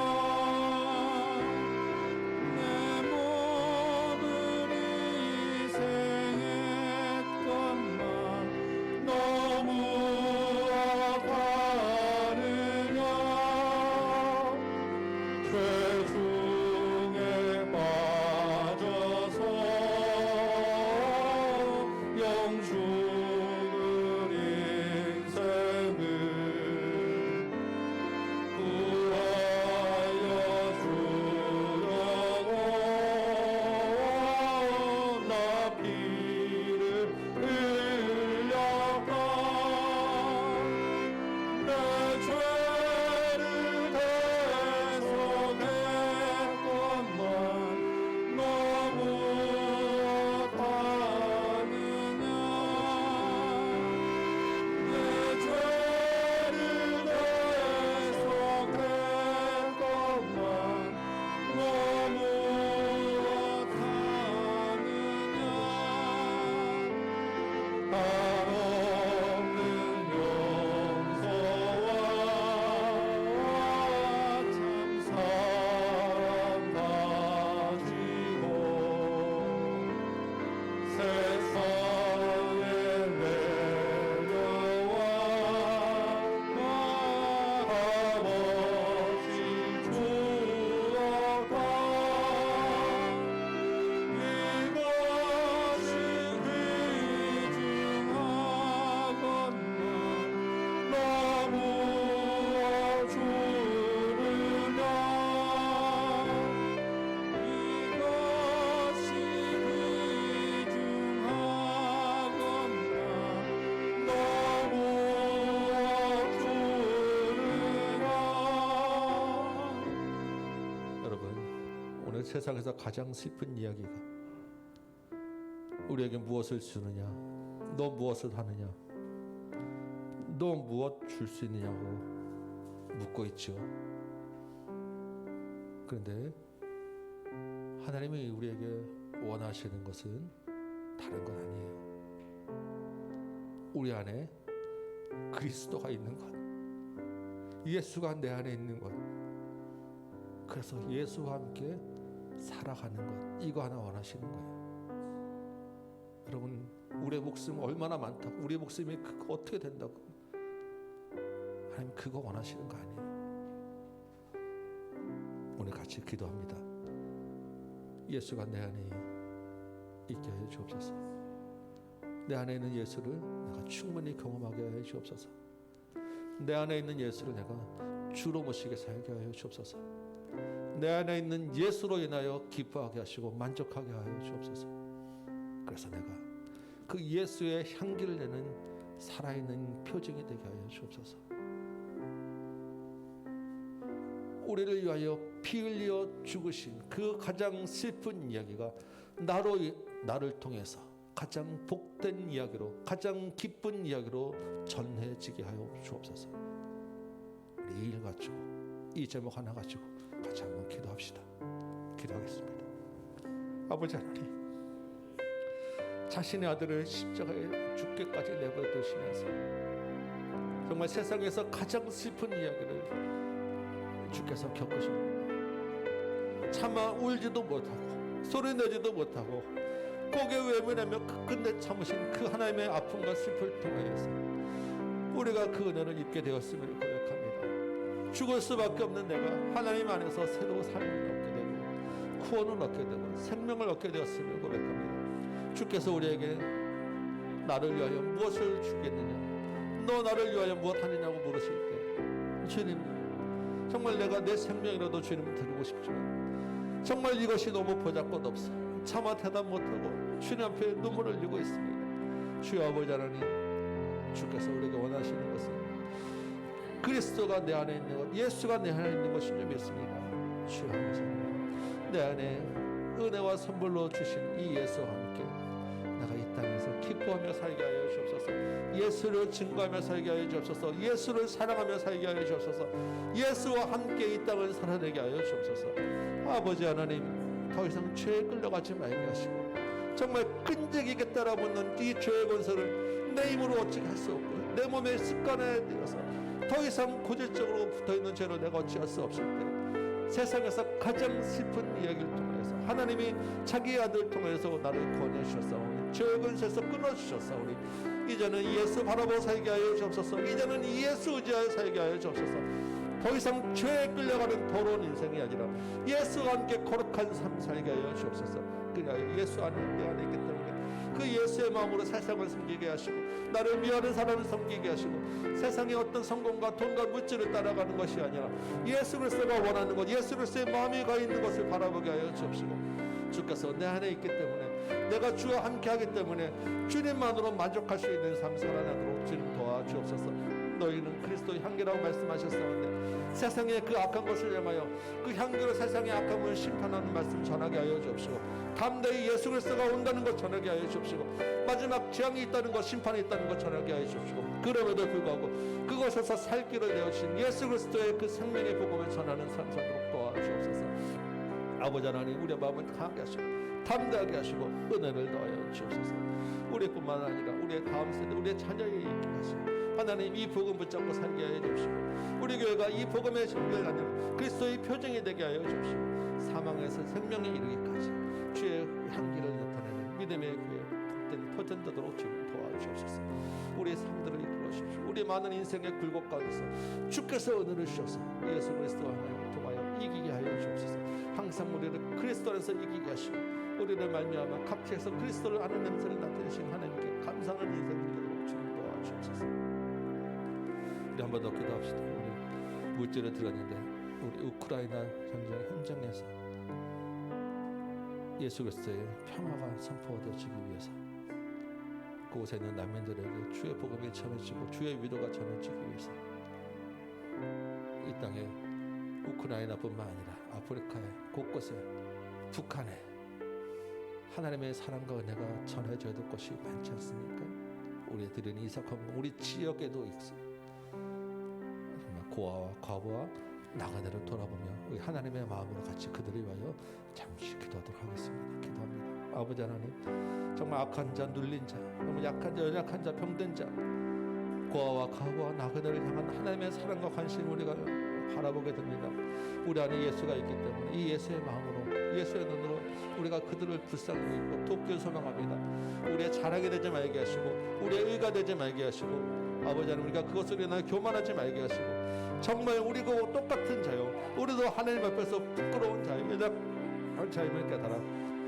세상에서 가장 슬픈 이야기가 우리에게 무엇을 주느냐, 너 무엇을 하느냐, 너 무엇 줄 수 있느냐고 묻고 있죠. 그런데 하나님이 우리에게 원하시는 것은 다른 건 아니에요. 우리 안에 그리스도가 있는 것, 예수가 내 안에 있는 것, 그래서 예수와 함께 살아가는 것, 이거 하나 원하시는 거예요. 여러분, 우리의 목숨 얼마나 많다고, 우리의 목숨이 어떻게 된다고, 하나님 그거 원하시는 거 아니에요. 오늘 같이 기도합니다. 예수가 내 안에 있게 하여 주옵소서. 내 안에 있는 예수를 내가 충분히 경험하게 하여 주옵소서. 내 안에 있는 예수를 내가 주로 모시게 살게 하여 주옵소서. 내 안에 있는 예수로 인하여 기뻐하게 하시고 만족하게 하여 주옵소서. 그래서 내가 그 예수의 향기를 내는 살아있는 표징이 되게 하여 주옵소서. 우리를 위하여 피 흘려 죽으신 그 가장 슬픈 이야기가 나를 통해서 가장 복된 이야기로, 가장 기쁜 이야기로 전해지게 하여 주옵소서. 우리 이 일 가지고, 이 제목 하나 가지고 같이 한번 기도합시다. 기도하겠습니다. 아버지 하나님, 자신의 아들을 십자가에 죽게까지 내버려 두시면서 정말 세상에서 가장 슬픈 이야기를 주께서 겪으십니다. 차마 울지도 못하고 소리 내지도 못하고 고개 외면하며 끝내 참으신 그 하나님의 아픔과 슬픔을 통하여서 우리가 그 은혜를 입게 되었음을 고백합니다. 죽을 수밖에 없는 내가 하나님 안에서 새로운 삶을 얻게 되고 구원을 얻게 되고 생명을 얻게 되었음을 고백합니다. 주께서 우리에게 나를 위하여 무엇을 주겠느냐, 너 나를 위하여 무엇 하느냐고 물으실 때, 주님 정말 내가 내 생명이라도 주님 드리고 싶지만 정말 이것이 너무 보잘것 없어 차마 대답 못하고 주님 앞에 눈물을 흘리고 있습니다. 주여 아버지 하나님, 주께서 우리에게 원하시는 것은 그리스도가 내 안에 있는 것, 예수가 내 안에 있는 것인 줄 믿습니다. 주여 아버지 하나님, 내 안에 은혜와 선물로 주신 이 예수와 함께 내가 이 땅에서 기뻐하며 살게 하여 주옵소서. 예수를 증거하며 살게 하여 주옵소서. 예수를 사랑하며 살게 하여 주옵소서. 예수와 함께 이 땅을 살아내게 하여 주옵소서. 아버지 하나님, 더 이상 죄에 끌려가지 말게 하시고 정말 끈질기게 따라붙는 이 죄의 권세를 내 힘으로 어찌 할 수 없고 내 몸의 습관에 들어서 더 이상 고질적으로 붙어있는 죄로 내가 어찌할 수 없을 때 세상에서 가장 슬픈 이야기를 통해서 하나님이 자기 아들 통해서 나를 구원해 주셨사오니 죄의 권세에서 끊어주셨사오니 이제는 예수 바라보고 살게 하여 주옵소서. 이제는 예수 의지하여 살게 하여 주옵소서. 더 이상 죄에 끌려가는 더러운 인생이 아니라 예수와 함께 거룩한 삶 살게 하여 주옵소서. 그냥 예수 안에 내 안에 있기 때문에 그 예수의 마음으로 세상을 섬기게 하시고 나를 미워하는 사람을 섬기게 하시고 세상의 어떤 성공과 돈과 물질을 따라가는 것이 아니라 예수 그리스도가 원하는 것, 예수 그리스도의 마음이 가 있는 것을 바라보게 하여 주옵시고 주께서 내 안에 있기 때문에 내가 주와 함께하기 때문에 주님만으로 만족할 수 있는 삶 살아나도록 주님 도와주옵소서. 너희는 그리스도의 향기라고 말씀하셨었는데 세상의 그 악한 것을 향하여 그 향기로 세상의 악함을 심판하는 말씀 전하게 하여 주옵시고 담대히 예수 그리스도가 온다는 것 전하게 하여 주옵시고 마지막 재앙이 있다는 것, 심판이 있다는 것 전하게 하여 주옵시고 그럼에도 불구하고 그곳에서 살 길을 내어주신 예수 그리스도의 그 생명의 복음을 전하는 삶 살도록 도와주옵소서. 아버지 하나님, 우리의 마음을 강하게 하시고 담대하게 하시고 은혜를 더하여 주옵소서. 우리뿐만 아니라 우리의 다음 세대, 우리의 자녀에게 있게 하시고 하나님, 이 복음 붙잡고 살게 하여 주옵시고 우리 교회가 이 복음의 정결 하는 그리스도의 표정이 되게 하여 주옵시고 사망에서 생명에 이르기까지 주의 향기를 나타내는 믿음의 교회 복된 터전 되도록 주님 도와주옵소서. 우리의 삶들을 이끌어 주십시오. 우리 많은 인생의 굴곡 가운데서 주께서 은혜를 주셔서 예수 그리스도와 하나님을 통하여 이기게 하여 주옵소서. 항상 우리를 그리스도 안에서 이기게 하시고 우리를 말미암아 각지에서 그리스도를 아는 냄새를 나타내신 하나님께 감사하는 인생이 되도록 주님 도와주옵소서. 우리 한 번 더 기도합시다. 우리 물질을 들었는데 우리 우크라이나 전쟁 현장에서 예수 그리스도의 평화가 선포되어지기 위해서 그곳에 있는 난민들에게 주의 복음이 전해지고 주의 위로가 전해지기 위해서 이 땅에 우크라이나뿐만 아니라 아프리카의 곳곳에 북한에 하나님의 사랑과 은혜가 전해져야 될 것이 많지 않습니까? 우리들은 이삭항공 우리 지역에도 있어. 정말 고아와 과부와 나그네를 돌아보며 우리 하나님의 마음으로 같이 그들을 위하여 잠시 기도하도록 하겠습니다. 기도합니다. 아버지 하나님, 정말 악한 자, 눌린 자, 너무 약한 자, 연약한 자, 병든 자, 고아와 과부와 나그네를 향한 하나님의 사랑과 관심을 우리가 바라보게 됩니다. 우리 안에 예수가 있기 때문에 이 예수의 마음으로, 예수의 눈으로 우리가 그들을 불쌍히 여기고 돕기를 소망합니다. 우리의 자랑이 되지 말게 하시고, 우리의 의가 되지 말게 하시고, 아버지 하나님, 우리가 그것으로 인하여 교만하지 말게 하시고, 정말 우리고 똑같은 자요, 우리도 하나님 앞에서 부끄러운 자요, 연약한 자임을 깨달아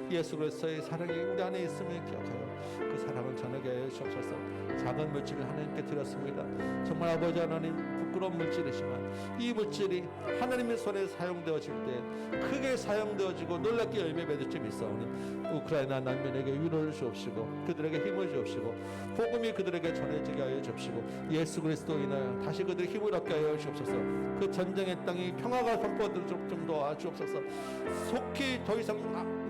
예수 그리스도의 사랑이 우리 안에 있음을 기억하여 그 사랑을 전하게 하여 주옵소서. 작은 물질을 하나님께 드렸습니다. 정말 아버지 하나님, 부끄러운 물질이지만 이 물질이 하나님의 손에 사용되어질 때 크게 사용되어지고 놀랍게 열매 맺을 점이 있사오니 우크라이나 난민에게 위로를 주옵시고 그들에게 힘을 주옵시고 복음이 그들에게 전해지게 하여 주옵시고 예수 그리스도 인하여 다시 그들의 힘을 얻게 하여 주옵소서. 그 전쟁의 땅이 평화가 선포되도록 좀 도와주옵소서. 속히 더 이상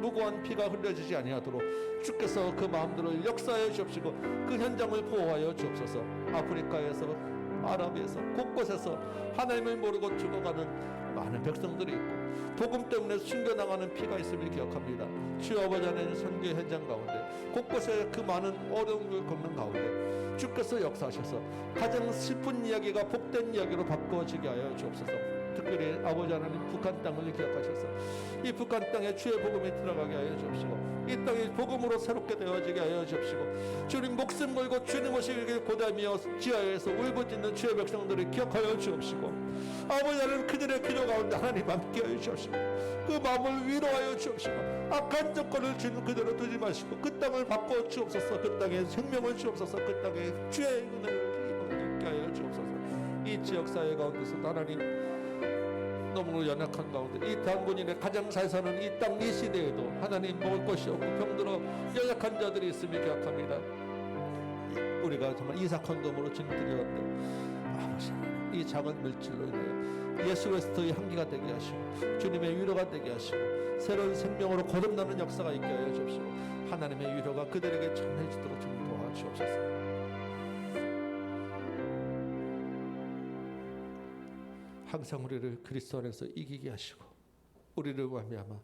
무고한 피가 흘려지지 아니하도록 주께서 그 마음들을 역사하여 주옵시고 그 현장을 보호하여 주옵소서. 아프리카에서 아랍에서 곳곳에서 하나님을 모르고 죽어가는 많은 백성들이 있고 복음 때문에 숨겨나가는 피가 있음을 기억합니다. 주여 아버지 하나님, 선교 현장 가운데 곳곳에 그 많은 어려움을 겪는 가운데 주께서 역사하셔서 가장 슬픈 이야기가 복된 이야기로 바꿔지게 하여 주옵소서. 특별히 아버지 하나님, 북한 땅을 기억하셔서 이 북한 땅에 주의 복음이 들어가게 하여 주옵시고 이 땅이 복음으로 새롭게 되어지게 하여 주옵시고 주님 목숨 걸고 주님 오시기를 고대하며 지하에서 울부짖는 주의 백성들을 기억하여 주옵시고 아버지 하나님, 그들의 기도 가운데 하나님 함께하여 주옵시고 그 마음을 위로하여 주옵시고 악한 정권을 주는 그대로 두지 마시고 그 땅을 바꿔 주옵소서. 그 땅에 생명을 주옵소서. 그 땅에 주의 은혜를 입게 하여 주옵소서. 이 지역사회 가운데서 하나님, 너무 연약한 가운데 이 당군인의 가장 잘 사는 이 땅 이 시대에도 하나님 먹을 것이 없고 병들어 연약한 자들이 있음을 기억합니다. 우리가 정말 이삭헌금으로 진드렸는데 아버지 하나님, 이 작은 물질로 인하여 예수 그리스도의 향기가 되게 하시고 주님의 위로가 되게 하시고 새로운 생명으로 거듭나는 역사가 있게 하여 주옵시고 하나님의 위로가 그들에게 전해지도록 좀 도와주옵소서. 항상 우리를 그리스도 안에서 이기게 하시고 우리를 말미암아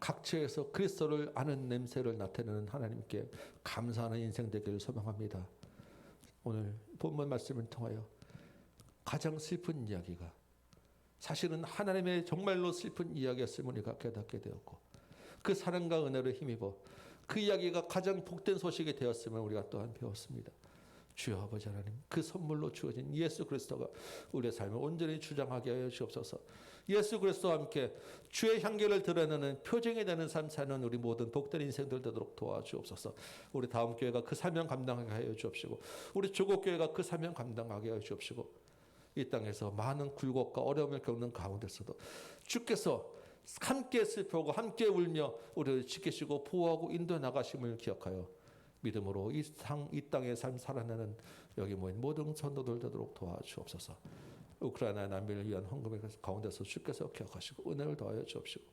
각처에서 그리스도를 아는 냄새를 나타내는 하나님께 감사하는 인생 되기를 소망합니다. 오늘 본문 말씀을 통하여 가장 슬픈 이야기가 사실은 하나님의 정말로 슬픈 이야기였음을 우리가 깨닫게 되었고 그 사랑과 은혜를 힘입어 그 이야기가 가장 복된 소식이 되었음을 우리가 또한 배웠습니다. 주여 아버지 하나님, 그 선물로 주어진 예수 그리스도가 우리의 삶을 온전히 주장하게 하여 주옵소서. 예수 그리스도와 함께 주의 향기를 드러내는 표징이 되는 삶 사는 우리 모든 복된 인생들 되도록 도와주옵소서. 우리 다음 교회가 그 사명 감당하게 하여 주옵시고 우리 조국 교회가 그 사명 감당하게 하여 주옵시고 이 땅에서 많은 굴곡과 어려움을 겪는 가운데서도 주께서 함께 슬퍼하고 함께 울며 우리를 지키시고 보호하고 인도해 나가심을 기억하여 믿음으로 이 땅의 삶 살아내는 여기 모인 모든 성도들 되도록 도와주옵소서. 우크라이나 난민을 위한 헌금의 가운데서 주께서 기억하시고 은혜를 더하여 주옵시고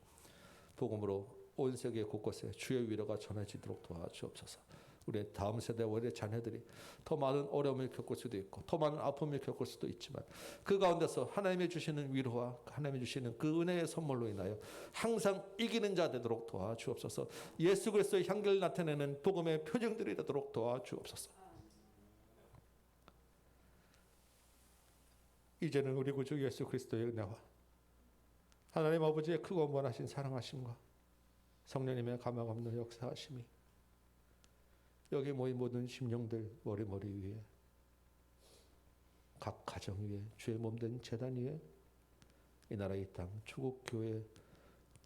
복음으로 온 세계 곳곳에 주의 위로가 전해지도록 도와주옵소서. 우리 다음 세대와 우리의 자녀들이 더 많은 어려움을 겪을 수도 있고 더 많은 아픔을 겪을 수도 있지만 그 가운데서 하나님이 주시는 위로와 하나님이 주시는 그 은혜의 선물로 인하여 항상 이기는 자 되도록 도와주옵소서. 예수 그리스도의 향기를 나타내는 복음의 표징들이 되도록 도와주옵소서. 이제는 우리 구주 예수 그리스도의 은혜와 하나님 아버지의 크고 원하신 사랑하심과 성령님의 가망 없는 역사하심이 여기 모인 모든 심령들 머리 위에 각 가정 위에 주의 몸된 제단 위에 이 나라 이 땅 조국 교회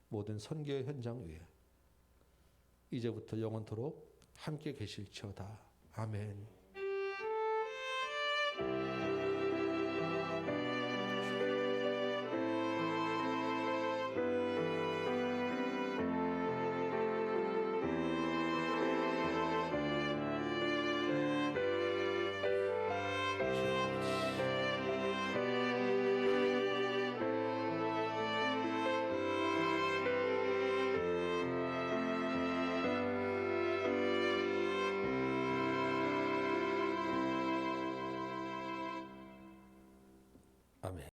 모든 선교의 현장 위에 이제부터 영원토록 함께 계실지어다. 아멘. 아멘.